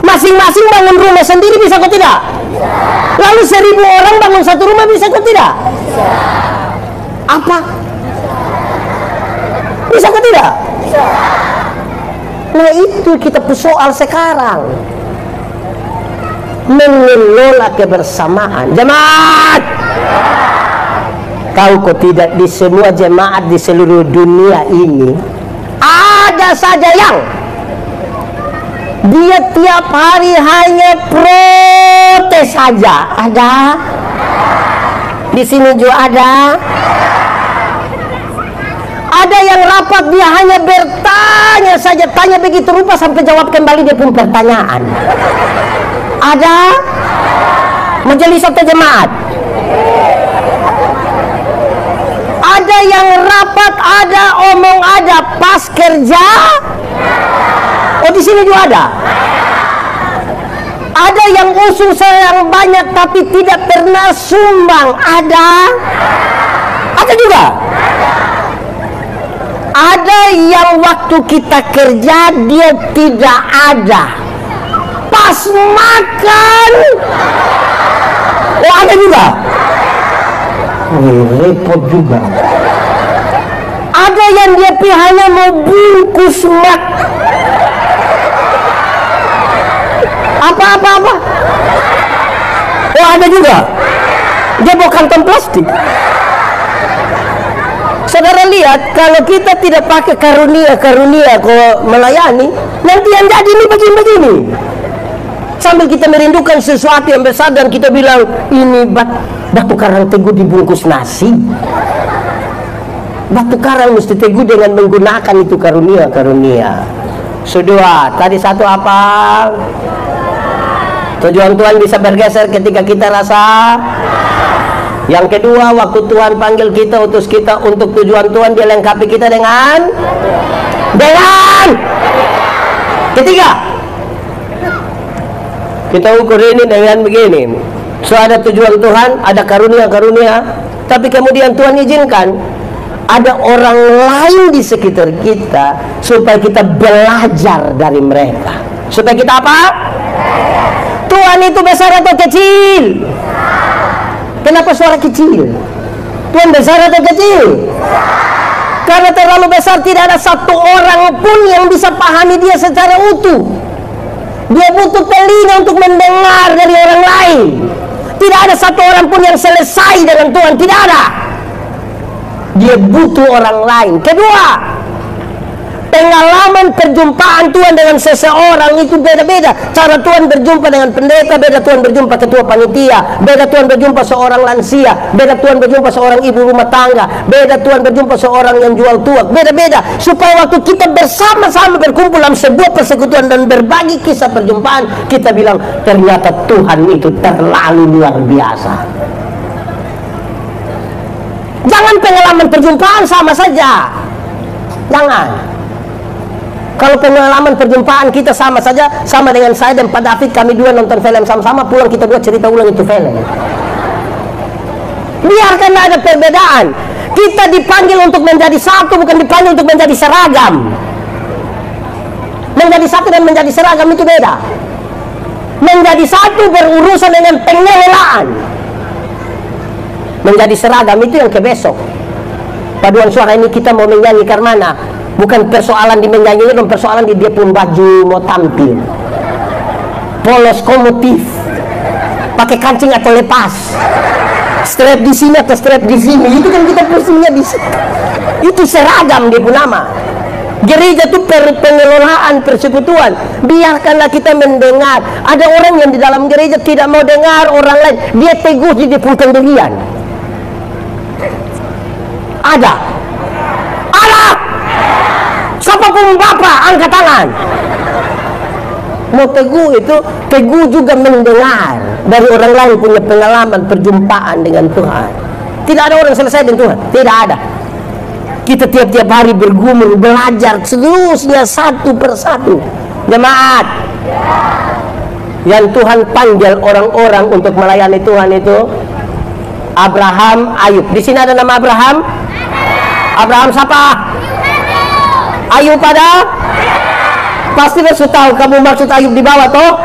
Masing-masing bangun rumah sendiri bisa atau tidak? Lalu 1000 orang bangun satu rumah bisa atau tidak? Apa? Bisa atau tidak? Nah itu kita persoal sekarang, mengelola kebersamaan. Jemaat, tahu kok tidak di semua jemaat di seluruh dunia ini ada saja yang dia tiap hari hanya protes saja. Ada di sini juga ada. Ada yang rapat dia hanya bertanya saja, tanya begitu rupa sampai jawab kembali dia pun pertanyaan. Ada majelis atau jemaat? Ada yang rapat, ada omong, ada pas kerja. Oh di sini juga ada. Ada yang usul yang banyak tapi tidak pernah sumbang. Ada. Ada juga. Ada yang waktu kita kerja dia tidak ada, pas makan oh ada juga. Repot juga. Ada yang dia hanya mau bungkus mak apa oh ada juga, dia bawa kantong plastik. Saudara lihat, kalau kita tidak pakai karunia kok melayani, nanti yang jadi ini begini-begini. Sambil kita merindukan sesuatu yang besar dan kita bilang ini batu karang teguh dibungkus nasi. Batu karang mesti teguh dengan menggunakan itu karunia. Kedua, tadi satu apa? Tujuan Tuhan bisa bergeser ketika kita rasa. Yang kedua, waktu Tuhan panggil kita, utus kita untuk tujuan Tuhan, dia lengkapi kita dengan ketiga. Kita ukur ini dengan begini. So ada tujuan Tuhan, ada karunia, tapi kemudian Tuhan izinkan ada orang lain di sekitar kita supaya kita belajar dari mereka. Supaya kita apa? Tuhan itu besar atau kecil? Kenapa suara kecil? Tuhan besar atau kecil? Karena terlalu besar, tidak ada satu orang pun yang bisa pahami dia secara utuh. Dia butuh telinga untuk mendengar dari orang lain. Tidak ada satu orang pun yang selesai dengan Tuhan, tidak ada. Dia butuh orang lain. Kedua, pengalaman perjumpaan Tuhan dengan seseorang itu beda-beda. Cara Tuhan berjumpa dengan pendeta, beda Tuhan berjumpa ketua panitia, beda Tuhan berjumpa seorang lansia, beda Tuhan berjumpa seorang ibu rumah tangga, beda Tuhan berjumpa seorang yang jual tuak, beda-beda. Supaya waktu kita bersama-sama berkumpul dalam sebuah persekutuan dan berbagi kisah perjumpaan, kita bilang ternyata Tuhan itu terlalu luar biasa. Jangan pengalaman perjumpaan sama saja. Jangan. Kalau pengalaman perjumpaan kita sama saja, sama dengan saya dan Pak David, kami dua nonton film sama-sama, pulang kita dua cerita ulang itu film. Biarkanlah ada perbedaan. Kita dipanggil untuk menjadi satu, bukan dipanggil untuk menjadi seragam. Menjadi satu dan menjadi seragam itu beda. Menjadi satu berurusan dengan pengelolaan. Menjadi seragam itu yang ke besok. Paduan suara ini kita mau menyanyi karena mana? Bukan persoalan di menyanyinya, dan persoalan di dia pun baju mau tampil. Polos komotif, pakai kancing atau lepas, strap di sini atau strap di sini, itu kan kita pusingnya di sini. Itu seragam dia pun nama. Gereja itu pengelolaan persekutuan. Biarkanlah kita mendengar. Ada orang yang di dalam gereja tidak mau dengar orang lain, dia teguh di depan pendirian. Ada. Siapapun Bapak, angkat tangan. Mau teguh itu, teguh juga mendengar dari orang lain punya pengalaman perjumpaan dengan Tuhan. Tidak ada orang selesai dengan Tuhan, tidak ada. Kita tiap-tiap hari bergumul, belajar seterusnya satu persatu. Jemaat, yang Tuhan panggil orang-orang untuk melayani Tuhan itu Abraham, Ayub. Di sini ada nama Abraham. Abraham siapa? Ayub pada? Pasti sudah tahu kamu maksud Ayub di bawah toh?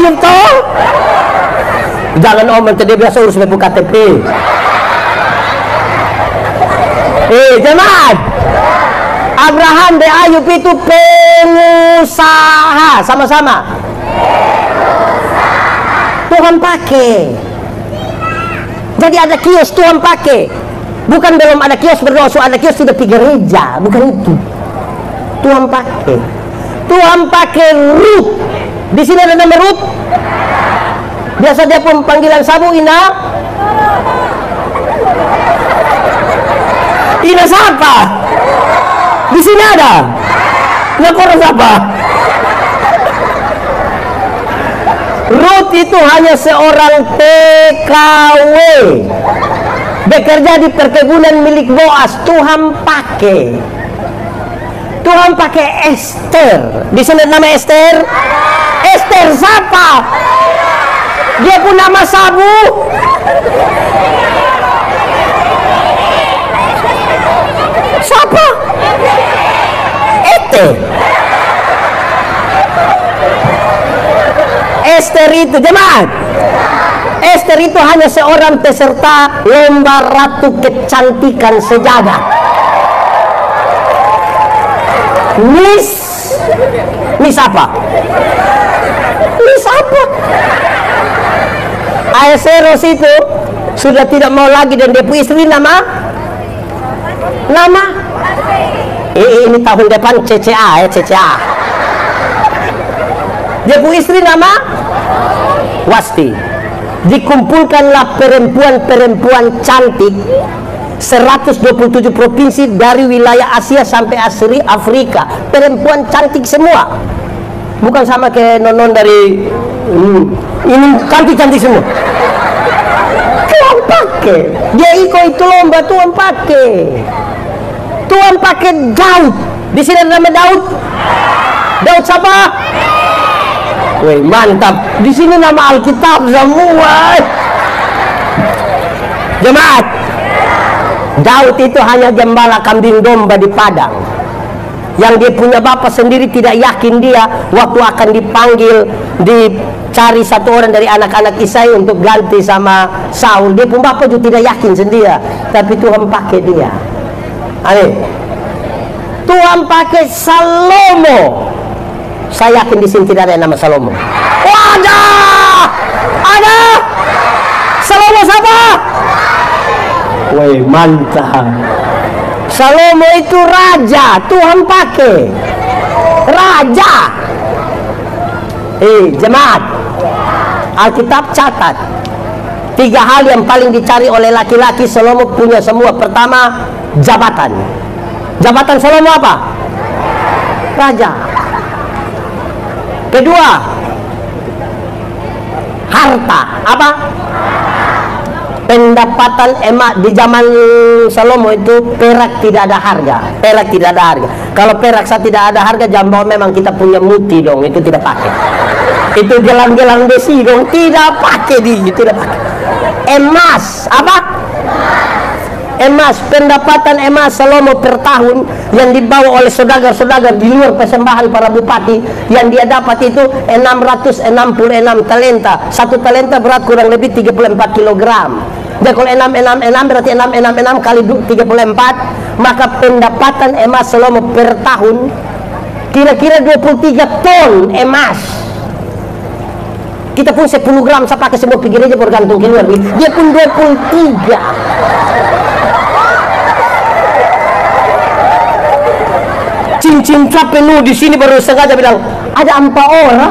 hidup toh. Jangan omong tadi biasa urus buku KTP. Jemaat, Abraham dan Ayub itu pengusaha sama-sama. Tuhan pakai. Jadi ada kios Tuhan pakai. Bukan belum ada kios berdoa, ada kios sudah di gereja, bukan itu. Tuhan pakai. Tuhan pakai Ruth. Di sini ada nama Ruth. Biasa dia pun panggilan Sabu Ina. Ina siapa? Di sini ada. Nggak orang siapa? Ruth itu hanya seorang TKW, bekerja di perkebunan milik Boas. Tuhan pakai. Tuhan pakai Esther. Di sini nama Esther. Esther siapa? Dia pun nama Sabu. Siapa? Esther itu, jemaat. Esther itu hanya seorang peserta lomba ratu kecantikan sejagat. Miss apa? Miss apa? Ahasuerus itu sudah tidak mau lagi, dan dia punya istri nama ini tahun depan CCA ya, CCA. Dia punya istri nama Wasti. Dikumpulkanlah perempuan-perempuan cantik 127 provinsi dari wilayah Asia sampai Afrika. Perempuan cantik semua. Bukan sama kayak non dari ini, cantik-cantik semua. Tuhan pakai. Dia ikut itu lomba, Tuhan pakai. Tuhan pakai Daud. Di sini ada nama Daud. Daud siapa? Wih, mantap. Di sini nama Alkitab semua. Jemaat, Daud itu hanya gembala kambing domba di padang. Yang dia punya bapak sendiri tidak yakin dia waktu akan dipanggil, dicari satu orang dari anak-anak Isai untuk ganti sama Saul. Dia pun bapak juga tidak yakin sendiri, tapi Tuhan pakai dia. Amin. Tuhan pakai Salomo. Saya yakin di sini tidak ada yang nama Salomo. Oh, ada. Salomo siapa? Woi, mantap. Salomo itu raja. Tuhan pakai raja. Jemaat, Alkitab catat 3 hal yang paling dicari oleh laki-laki. Salomo punya semua. Pertama, jabatan. Jabatan Salomo apa? Raja. Kedua, harta. Apa? Pendapatan emak. Di zaman Salomo itu perak tidak ada harga. Perak tidak ada harga. Kalau perak saya tidak ada harga, jambau memang kita punya muti dong, itu tidak pakai. Itu gelang-gelang besi dong, tidak pakai tidak pakai. Emas, apa? Emas, pendapatan emas Salomo per tahun yang dibawa oleh saudagar-saudagar di luar persembahan para bupati, yang dia dapat itu 666 talenta. 1 talenta berat kurang lebih 34 kilogram. Jadi kalau 666 berarti 666 kali 34, maka pendapatan emas Salomo per tahun kira-kira 23 ton emas. Kita pun 10 gram saya pakai semua pikir aja bergantung keluar. Dia pun 23. Cincin cap penuh di sini, baru sengaja bilang ada 4 orang.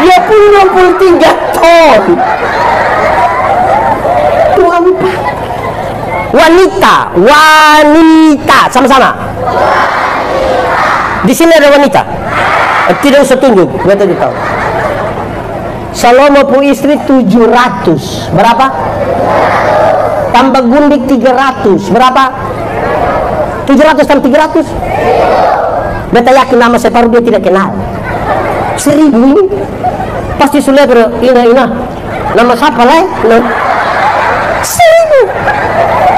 Dia pun 23 ton. Tuhan. Wanita, sama-sama. Di sini ada wanita. Tidak usah tunjuk, nggak tadi tahu. Salomo punya istri 700. Berapa? Tambah gundik 300. Berapa? 700 tambah 300. Beta yakin nama separuh dia tidak kenal. 1000 ini pasti sudah ina nama siapa lah? 1000.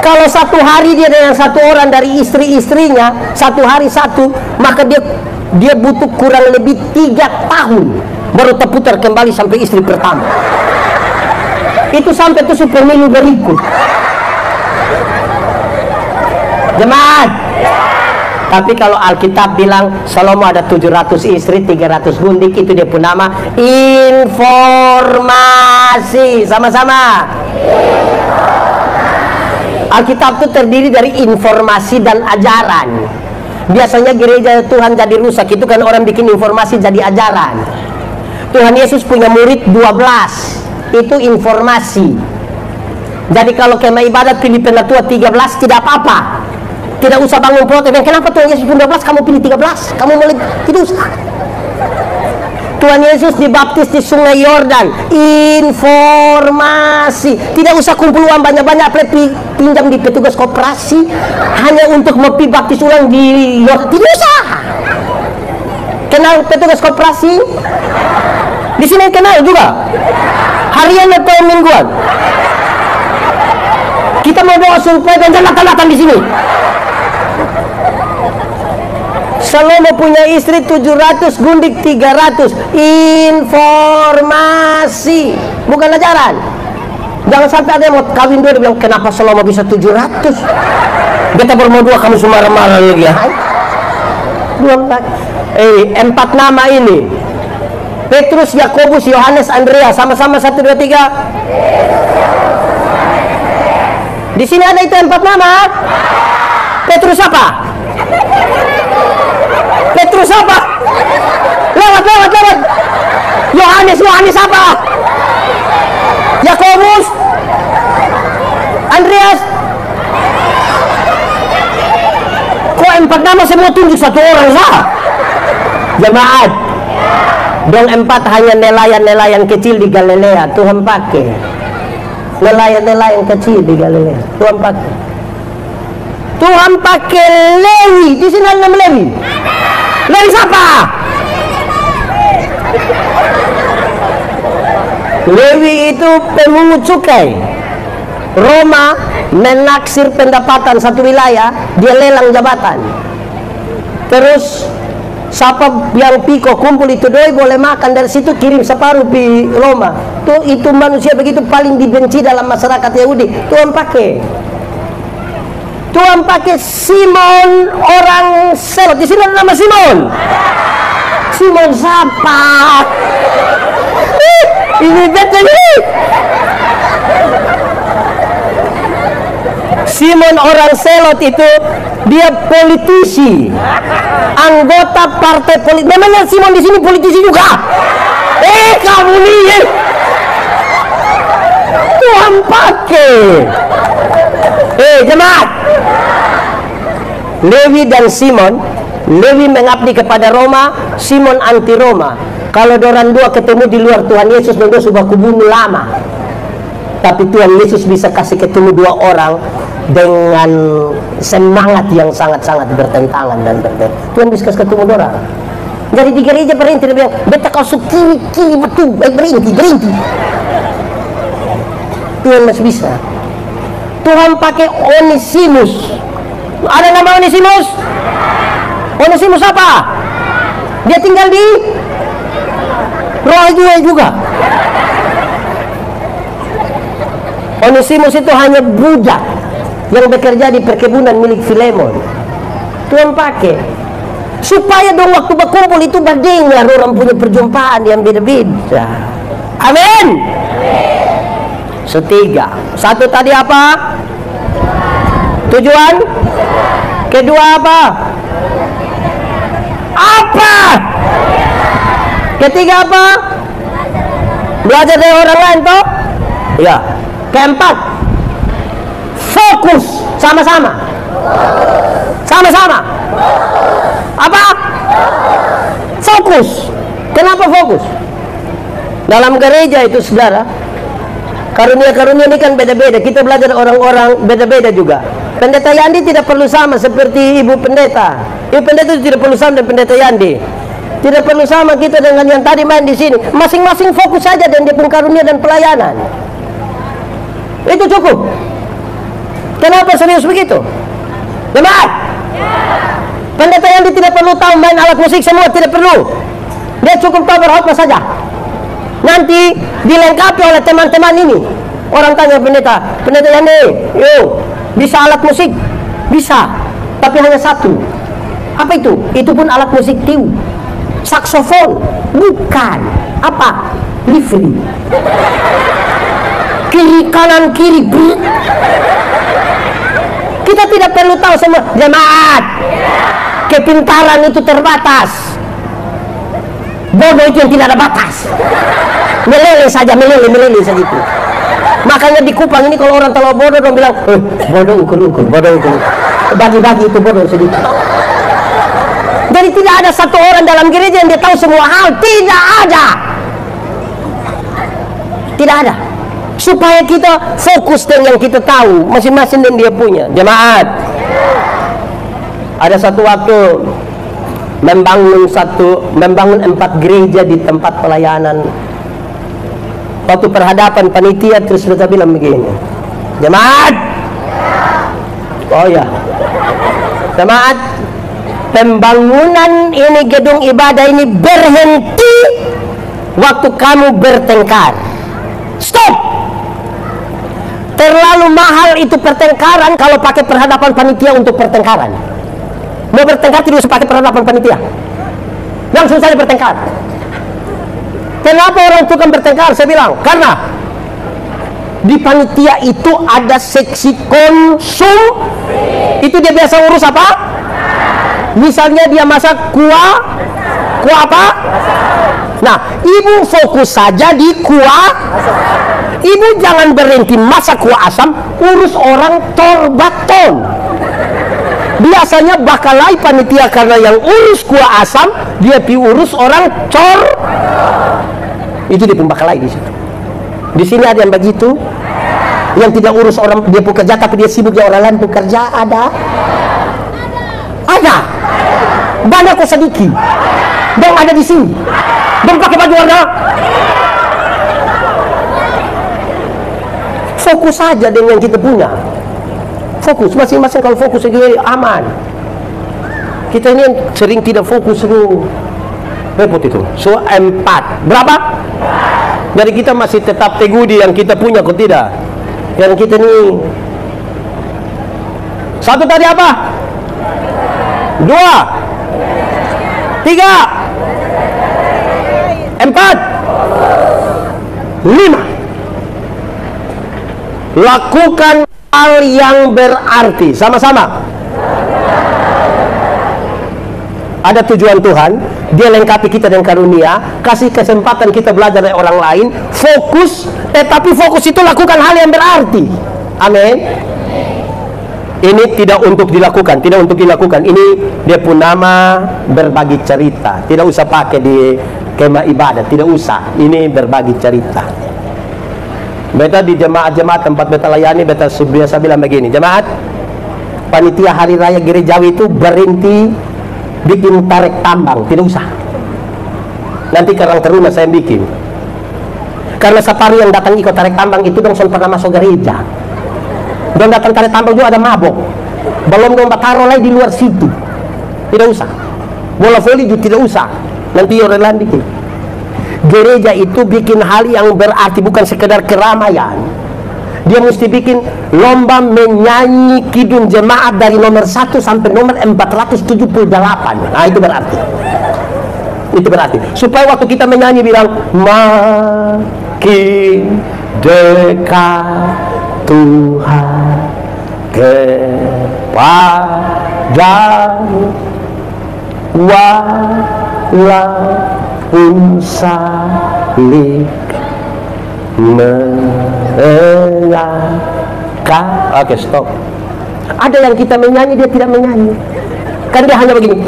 Kalau satu hari dia dengan satu orang dari istri-istrinya, satu hari satu, maka dia butuh kurang lebih 3 tahun baru terputar kembali sampai istri pertama. Itu sampai tusuk pemilu berikut. Jemaat. Tapi kalau Alkitab bilang Salomo ada 700 istri, 300 gundik, itu dia pun nama informasi. Sama-sama. Alkitab itu terdiri dari informasi dan ajaran. Biasanya gereja Tuhan jadi rusak itu kan orang bikin informasi jadi ajaran. Tuhan Yesus punya murid 12. Itu informasi. Jadi kalau kemah ibadat pilih penatua 13 tidak apa-apa. Tidak usah bangun protes. Kenapa Tuhan Yesus pun 12 kamu pilih 13? Kamu mulai tidak usah. Tuhan Yesus dibaptis di Sungai Yordan. Informasi. Tidak usah kumpul uang banyak-banyak, pinjam di petugas koperasi hanya untuk mau baptis ulang di Yordan. Tidak usah. Kenal petugas koperasi? Di sini kenal juga. Harian atau mingguan? Kita mau bawa supaya dan datang di sini. Salomo punya istri 700, gundik 300. Informasi, bukan ajaran. Jangan sampai ada yang mau kawin dua, dia bilang kenapa Salomo bisa 700? Beta bermau dua, kamu semua marah lagi ya. Empat nama ini: Petrus, Yakobus, Yohanes, Andreas. Sama-sama 1, 2, 3. Di sini ada itu 4 nama. Petrus apa? Petrus apa? Lewat. Yohanes apa? Yakobus, Andreas. Kok 4 nama semua tunjuk satu orang sah? Jemaat, dong 4 hanya nelayan-nelayan kecil di Galilea. Tuhan pakai nelayan-nelayan kecil di Galilea. Tuhan pakai Lewi. Di sini ada nama Lewi. Lewi siapa? Lewi itu pemungut cukai. Roma menaksir pendapatan satu wilayah, dia lelang jabatan. Terus siapa yang piko kumpul itu doi boleh makan, dari situ kirim separuh di Roma. Itu manusia begitu paling dibenci dalam masyarakat Yahudi. Tuhan pakai Simon orang Selot. Di sini ada nama Simon. Simon siapa? Ini betul ini. Simon orang Selot itu dia politisi, anggota partai politik. Namanya Simon di sini politisi juga. Kamu nih. Tuhan pakai. Jemaat. Lewi dan Simon. Lewi mengabdi kepada Roma, Simon anti Roma. Kalau dorang dua ketemu di luar Tuhan Yesus, mereka sudah kubunuh lama. Tapi Tuhan Yesus bisa kasih ketemu dua orang dengan semangat yang sangat-sangat bertentangan dan berbeda. Tuhan bisa kasih ketemu dua orang. Jadi di gereja berhenti, dia bilang, beta kau kiri betul, berhenti. Tuhan masih bisa. Tuhan pakai Onesimus. Ada nama Onesimus? Onesimus apa? Dia tinggal di Roa juga. Onesimus itu hanya budak yang bekerja di perkebunan milik Filemon. Tuhan pakai supaya dong waktu berkumpul itu berdengar orang punya perjumpaan yang beda-beda. Amin. Setiga. Satu tadi apa? Tujuan. Kedua apa? Ketiga apa? Belajar dari orang lain toh? Ya. Keempat, fokus sama-sama. Apa? Fokus. Kenapa fokus? Dalam gereja itu saudara, karunia-karunia ini kan beda-beda. Kita belajar orang-orang beda-beda juga. Pendeta Yandi tidak perlu sama seperti ibu pendeta. Ibu pendeta itu tidak perlu sama dengan pendeta Yandi. Tidak perlu sama kita dengan yang tadi main di sini. Masing-masing fokus saja dan dia pun karunia dan pelayanan. Itu cukup. Kenapa serius begitu? Jemaat. Pendeta Yandi tidak perlu tahu main alat musik semua, tidak perlu. Dia cukup tahu berkhotbah saja. Nanti dilengkapi oleh teman-teman ini. Orang tanya pendeta Yandi, yo, bisa alat musik? Bisa, tapi hanya satu. Apa itu? Itu pun alat musik tiu. Saksofon? Bukan. Apa? Livery. Kiri kanan kiri. Kita tidak perlu tahu semua. Jemaat, kepintaran itu terbatas. Bodoh itu yang tidak ada batas. Meleleh saja saja itu. Makanya di Kupang ini kalau orang terlalu bodoh, orang bilang, bodoh ukur, bodoh ukur. Bagi-bagi itu bodoh sedikit. Jadi tidak ada satu orang dalam gereja yang dia tahu semua hal. Tidak ada. Tidak ada. Supaya kita fokus dengan yang kita tahu, masing-masing dan dia punya. Jemaat, ada satu waktu membangun 4 gereja di tempat pelayanan. Waktu perhadapan panitia terus mereka bilang begini, jemaat, oh ya, jemaat, pembangunan ini gedung ibadah ini berhenti waktu kamu bertengkar. Stop. Terlalu mahal itu pertengkaran kalau pakai perhadapan panitia untuk pertengkaran. Mau bertengkar tidak usah pakai perhadapan panitia, langsung saja bertengkar. Kenapa orang tukang bertengkar? Saya bilang, karena di panitia itu ada seksi konsum. Itu dia biasa urus apa? Misalnya dia masak kuah apa? Nah, ibu fokus saja di kuah. Ibu jangan berhenti masak kuah asam, urus orang torbaton. Biasanya bakalai panitia karena yang urus kuah asam, dia urus orang itu dia pembakalai di situ. Di sini ada yang begitu, yang tidak urus orang dia pekerja tapi dia sibuk dia orang lain pekerja. Ada banyak kok sedikit. Dong ada di sini. Dong pakai baju warna. Fokus saja dengan yang kita punya. Fokus masing-masing, kalau fokus segini aman. Kita ini sering tidak fokus, repot itu. So 4 berapa? Jadi kita masih tetap teguh di yang kita punya, kok tidak? Yang kita ini 1 tadi apa? 2 3 4 5. Lakukan hal yang berarti. Sama-sama. Ada tujuan Tuhan, dia lengkapi kita dengan karunia, kasih kesempatan kita belajar dari orang lain, fokus, tetapi fokus itu lakukan hal yang berarti. Amin. Ini tidak untuk dilakukan, ini dia pun nama berbagi cerita. Tidak usah pakai di kemah ibadah, tidak usah. Ini berbagi cerita. Beta di jemaat-jemaat tempat beta layani, beta biasa bilang begini, jemaat, panitia hari raya gerejawi itu berhenti bikin tarik tambang, tidak usah. Nanti Karang Taruna saya bikin. Karena safari yang datang ikut tarik tambang itu dong pernah masuk gereja. Dong datang tarik tambang juga ada mabok. Belum dong taruh lagi di luar situ. Tidak usah. Bola voli juga tidak usah. Nanti orang lain bikin. Gereja itu bikin hal yang berarti, bukan sekedar keramaian. Dia mesti bikin lomba menyanyi kidung jemaat dari nomor 1 sampai nomor 478. Nah itu berarti. Itu berarti. Supaya waktu kita menyanyi bilang makin dekat Tuhan kepadamu walaupun salib menengahkan. Oke, stop. Ada yang kita menyanyi, dia tidak menyanyi. Kan dia hanya begini.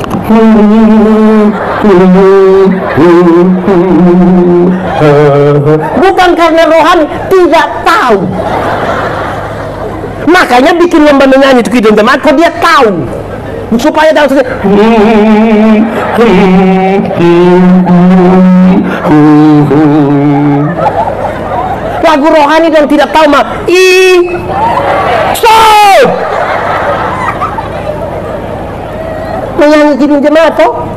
Bukan karena rohani, tidak tahu. Makanya bikin lomba menyanyi itu kidung jemaat, kok dia tahu. Supaya tahu saja. Lagu rohani dan tidak tahu mah. Stop. Menyanyi kidung jemaat toh.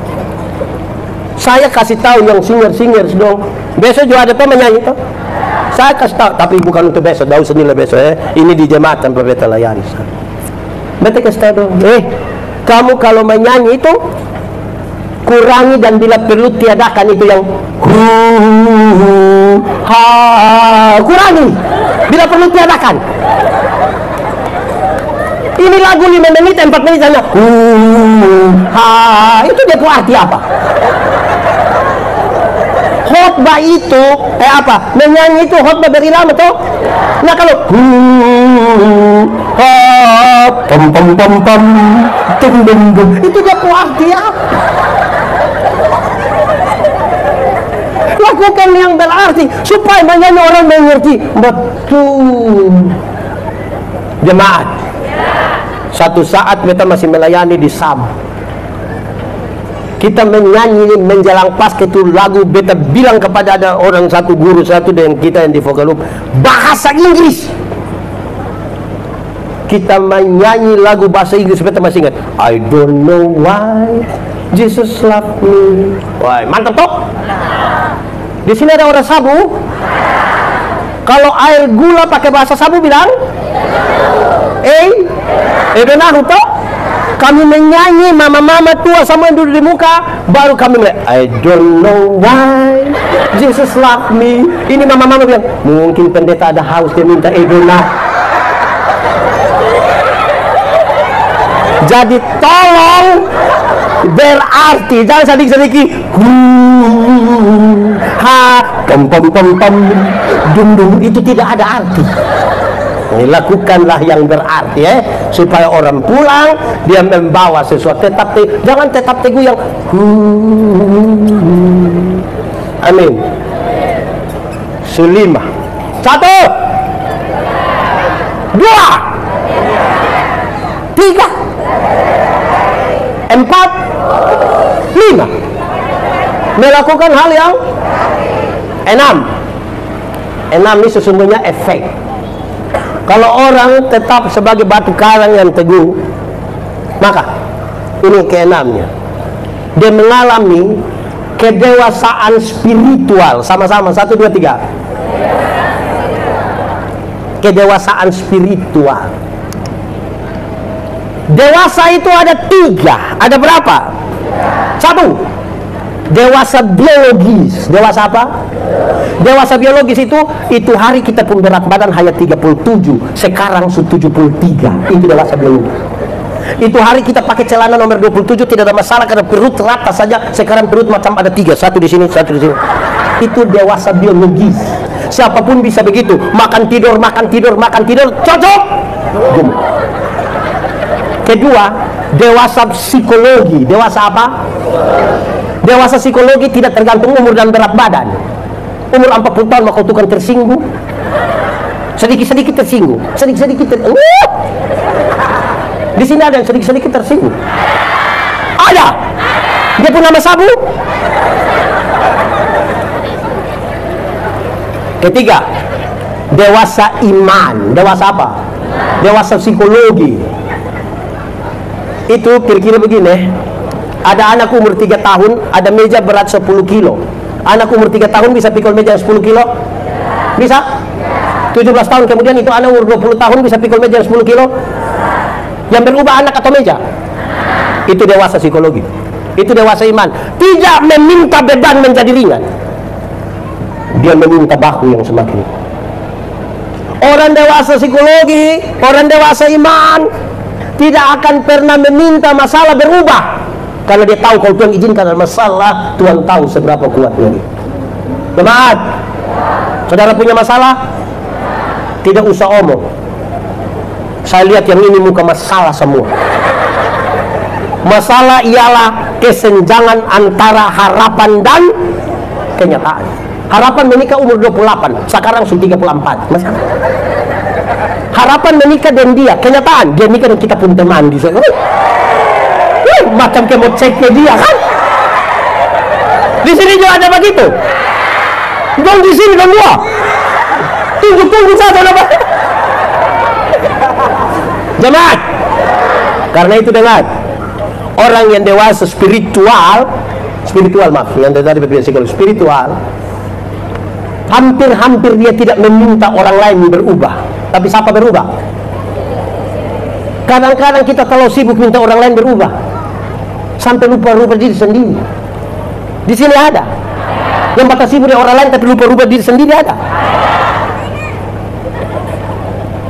Saya kasih tahu yang singer dong. Besok juga ada teman nyanyi tuh. Saya kasih tahu, tapi bukan untuk besok. Daun senilai besok ya. Ini di jemaat tanpa beta layani. Beta kasih tahu dong. Kamu kalau menyanyi itu kurangi, dan bila perlu tiadakan itu yang kurangi. Bila perlu tiadakan. Ini lagu 5 menit, 4 menit sana. Itu dia arti apa? Khotbah itu apa? Menyanyi itu khotbah berilama toh. Nah kalau pom pom pom pom tum dum dum, itu dia arti apa? Lakukan yang berarti supaya menyanyi orang mengerti. Betul. Jemaat, satu saat kita masih melayani di Sam, kita menyanyi menjelang pas itu lagu, beta bilang kepada ada orang satu, guru satu dengan kita yang di vokal bahasa Inggris. Kita menyanyi lagu bahasa Inggris, beta masih ingat, I don't know why Jesus loved me. Wah, mantap toh? Di sini ada orang sabu. Kalau air gula pakai bahasa sabu bilang benar toh? Kami menyanyi, mama-mama tua sama yang duduk di muka, baru kami mulai I don't know why Jesus love me. Ini mama-mama bilang, mungkin pendeta ada haus, dia minta Edona. Jadi tolong berarti, jangan sedikit-sedikit pom pom pom pom dum dum, itu tidak ada arti. Lakukanlah yang berarti supaya orang pulang dia membawa sesuatu. Jangan tetap teguh yang amin. Selima, 1, 2, 3, 4, 5. Melakukan hal yang 6 ini sesungguhnya efek. Kalau orang tetap sebagai batu karang yang teguh, maka ini ke-6-nya, dia mengalami kedewasaan spiritual. Sama-sama, 1, 2, 3. Kedewasaan spiritual. Dewasa itu ada 3. Ada berapa? 1. Dewasa biologis. Dewasa apa? Dewasa biologis itu hari kita pun berat badan hanya 37, sekarang 73. Itu dewasa biologis. Itu hari kita pakai celana nomor 27 tidak ada masalah karena perut rata saja. Sekarang perut macam ada 3, 1 di sini, 1 di sini. Itu dewasa biologis. Siapapun bisa begitu. Makan tidur, cocok. Kedua, dewasa psikologi. Dewasa apa? Dewasa psikologi tidak tergantung umur dan berat badan. Umur 40 tahun maka tukang tersinggung, sedikit-sedikit tersinggung, di sini ada yang sedikit-sedikit tersinggung. Ada. Dia pun nama sabu. Ketiga, dewasa iman. Dewasa apa? Dewasa psikologi. Itu kira-kira begini. Ada anak umur 3 tahun, ada meja berat 10 kilo. Anak umur 3 tahun bisa pikul meja 10 kilo? Bisa? 17 tahun kemudian itu anak umur 20 tahun bisa pikul meja 10 kilo? Yang berubah anak atau meja? Itu dewasa psikologi. Itu dewasa iman. Tidak meminta beban menjadi ringan. Dia meminta bahu yang semakin. Orang dewasa psikologi, orang dewasa iman tidak akan pernah meminta masalah berubah. Karena dia tahu kalau Tuhan izinkan ada masalah, Tuhan tahu seberapa kuatnya dia. Jemaat, saudara punya masalah, tidak usah omong. Saya lihat yang ini muka masalah semua. Masalah ialah kesenjangan antara harapan dan kenyataan. Harapan menikah umur 28, sekarang sudah 34. Masalah. Harapan menikah dan dia, kenyataan dia nikah dan kita pun teman di sana. Macam kemot ceknya dia kan. Di sini juga ada begitu. Dong di sini dong gua. Tunggu saja apa? Jemaat. Karena itu dengar, orang yang dewasa spiritual spiritual, maaf, yang tadi berpikir psikologi spiritual, hampir-hampir dia tidak meminta orang lain berubah. Tapi siapa berubah? Kadang-kadang kita kalau sibuk minta orang lain berubah, sampai lupa rubah diri sendiri. Di sini ada yang bakal sibuk dengan orang lain tapi lupa rubah diri sendiri, ada.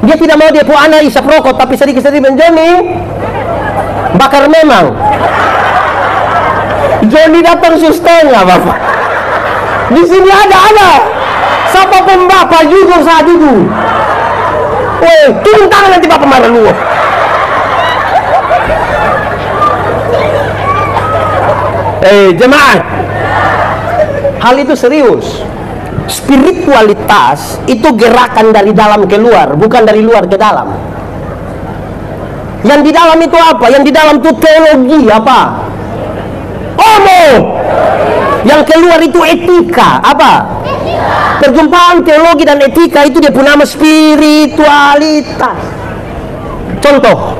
Dia tidak mau dia punya anak isap rokok, tapi sedikit-sedikit menjoni bakar memang. Joni datang susternya, Bapak. Di sini ada. Siapa pun Bapak jujur saat itu. Woi, turun tangan nanti Bapak marah lu. Jemaat, hal itu serius. Spiritualitas itu gerakan dari dalam ke luar, bukan dari luar ke dalam. Yang di dalam itu apa? Yang di dalam itu teologi apa? Yang keluar itu etika apa? Perjumpaan teologi dan etika itu dia punya nama spiritualitas. Contoh,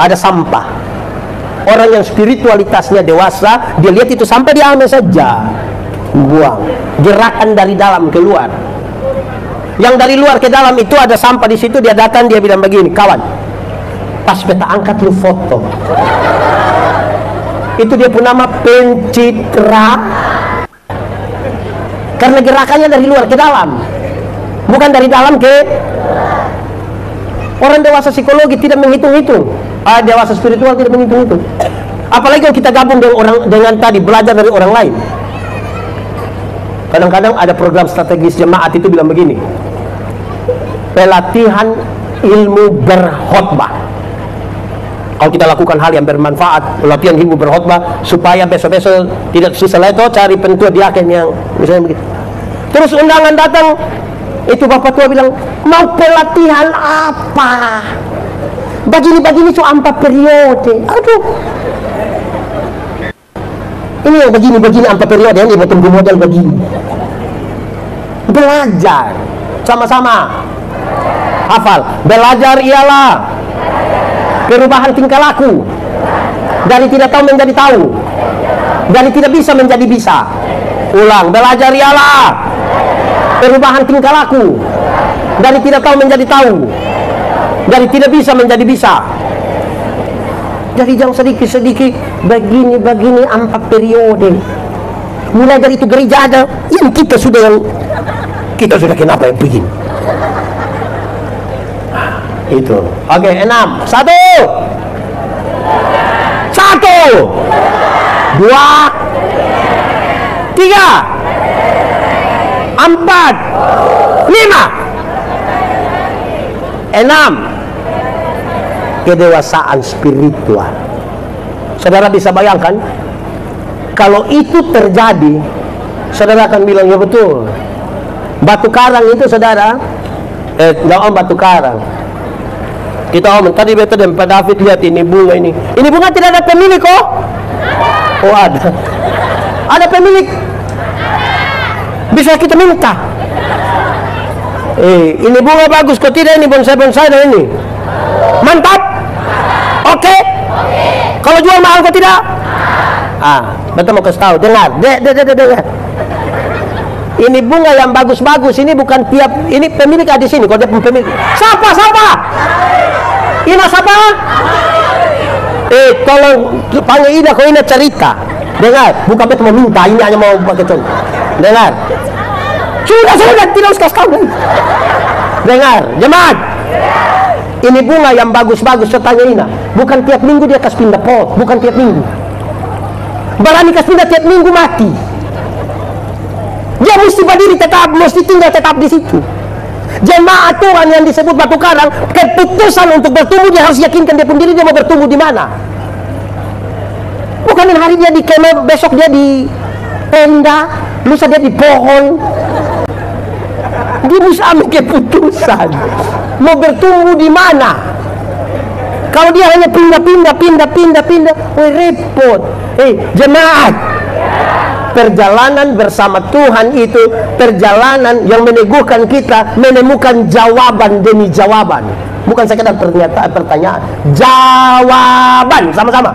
ada sampah. Orang yang spiritualitasnya dewasa, dia lihat itu sampah, dia ambil saja, buang. Gerakan dari dalam keluar. Yang dari luar ke dalam itu ada sampah di situ, dia datang, dia bilang begini, kawan, pas beta angkat lu foto. Itu dia pun nama pencitra. Karena gerakannya dari luar ke dalam, bukan dari dalam ke. Orang dewasa psikologi tidak menghitung-hitung, dewasa spiritual tidak menghitung-hitung. Apalagi kalau kita gabung dengan tadi belajar dari orang lain. Kadang-kadang ada program strategis jemaat itu bilang begini, pelatihan ilmu berkhotbah. Kalau kita lakukan hal yang bermanfaat, latihan ilmu berkhotbah, supaya besok-besok tidak susah lagi cari pentua diaken yang misalnya begitu. Terus undangan datang, itu bapak tua bilang, mau pelatihan apa? Begini-begini cuma 4 periode. Aduh, ini yang begini-begini 4 periode, ini mau tunggu model begini. Belajar sama-sama, hafal. Belajar ialah perubahan tingkah laku, dari tidak tahu menjadi tahu, dari tidak bisa menjadi bisa. Ulang, belajar ialah perubahan tingkah laku, dari tidak tahu menjadi tahu, dari tidak bisa menjadi bisa. Jadi jangan sedikit-sedikit begini-begini 4 periode. Mulai dari itu gereja ada yang kita sudah kenapa yang begini. Itu. Oke, 6. 1 2 3 4 5 6 kedewasaan spiritual. Saudara bisa bayangkan kalau itu terjadi, saudara akan bilang ya betul. Batu karang itu saudara, batu karang. Kita tadi beta dan Pak David lihat ini bunga ini. Ini bunga tidak ada pemilik kok. Oh ada. Ada pemilik. Bisa kita minta. Ini bunga bagus kok, tidak ini bonsai-bonsai dah ini. Mantap. Oke. Kalau jual mahal kok tidak? Beta mau kasih tahu. Dengar. Dengar. Ini bunga yang bagus-bagus, ini bukan tiap, ini pemilik ada di sini. Kalau dia pemilik, siapa? Ina siapa? Tolong panggil Ina, kalau Ina cerita. Dengar, bukan betul mau minta, ini hanya mau pakai contoh. Dengar. Sudah, tidak usah tahu. Dengar, jemaat. Ini bunga yang bagus-bagus, saya tanya Ina. Bukan tiap minggu dia kasih pindah pot, bukan tiap minggu. Barang kasih pindah tiap minggu mati. Dia mesti berdiri tetap, mesti tinggal tetap di situ. Jemaat Tuhan yang disebut batu karang, keputusan untuk bertumbuh dia harus yakinkan dia pun diri dia mau bertumbuh di mana. Bukan hari dia di kemah, besok dia di tenda, lusa dia di pohon. Dia mesti ambil keputusan mau bertumbuh di mana. Kalau dia hanya pindah, repot. Jemaat, perjalanan bersama Tuhan itu perjalanan yang meneguhkan kita menemukan jawaban demi jawaban, bukan sekedar pertanyaan. Jawaban sama-sama.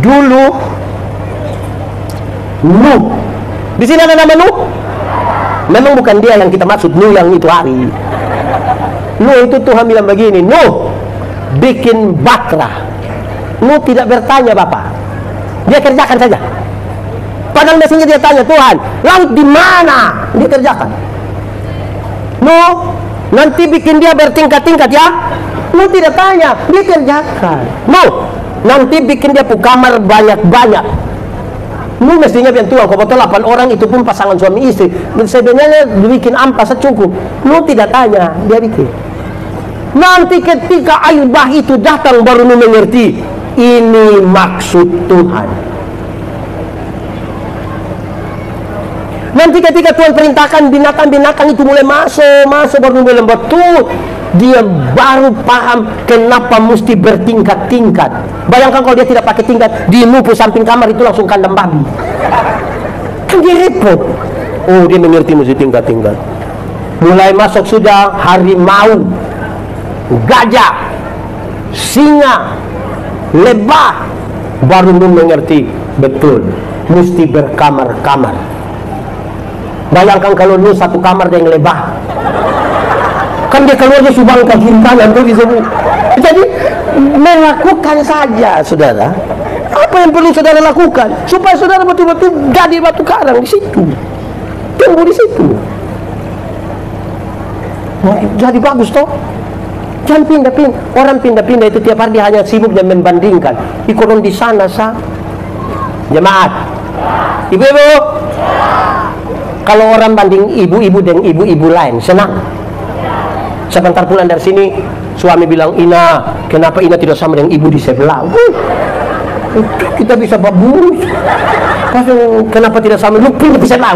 2 dulu Nuh. Di sini ada nama Nuh. Memang bukan dia yang kita maksud, Nuh yang itu hari. Nuh itu Tuhan bilang begini, Nuh bikin bahtera. Nuh tidak bertanya Bapak, dia kerjakan saja. Padahal mestinya dia tanya, Tuhan, laut di mana? Dia kerjakan. Nuh nanti bikin dia bertingkat-tingkat ya. Nuh tidak tanya, dia kerjakan. Nuh nanti bikin dia kamar banyak-banyak. Nuh mestinya bilang, Tuhan, kau betul 8 orang itu pun pasangan suami istri. Sebenarnya bikin ampas cukup. Nuh tidak tanya, dia bikin. Nanti ketika air bah itu datang baru Nuh mengerti, ini maksud Tuhan. Nanti ketika Tuhan perintahkan binatang-binatang itu mulai masuk baru Nuh bilang, betul. Dia baru paham kenapa mesti bertingkat-tingkat. Bayangkan kalau dia tidak pakai tingkat, di Nuh samping kamar itu langsung kandang babi. Kan dia repot. Oh, dia mengerti mesti tingkat-tingkat. Mulai masuk sudah harimau, gajah, singa, lebah. Baru Nuh mengerti betul, mesti berkamar-kamar. Bayangkan kalau Nuh satu kamar dengan lebah, kan dia keluarnya subang ke kiri kanan tuh disebut. Jadi melakukan saja, saudara. Apa yang perlu saudara lakukan supaya saudara betul-betul jadi batu karang di situ, tumbuh di situ. Jadi bagus toh. Jangan pindah-pindah. Orang pindah-pindah itu tiap hari dia hanya sibuk dan membandingkan. Ikonon di sana sah. Jemaat, ibu-ibu, kalau orang banding ibu-ibu dengan ibu-ibu lain, senang. Sebentar pulang dari sini, suami bilang, Ina, kenapa Ina tidak sama dengan ibu di sebelah? Kita bisa babus. Kenapa tidak sama? Lu pindah di sebelah.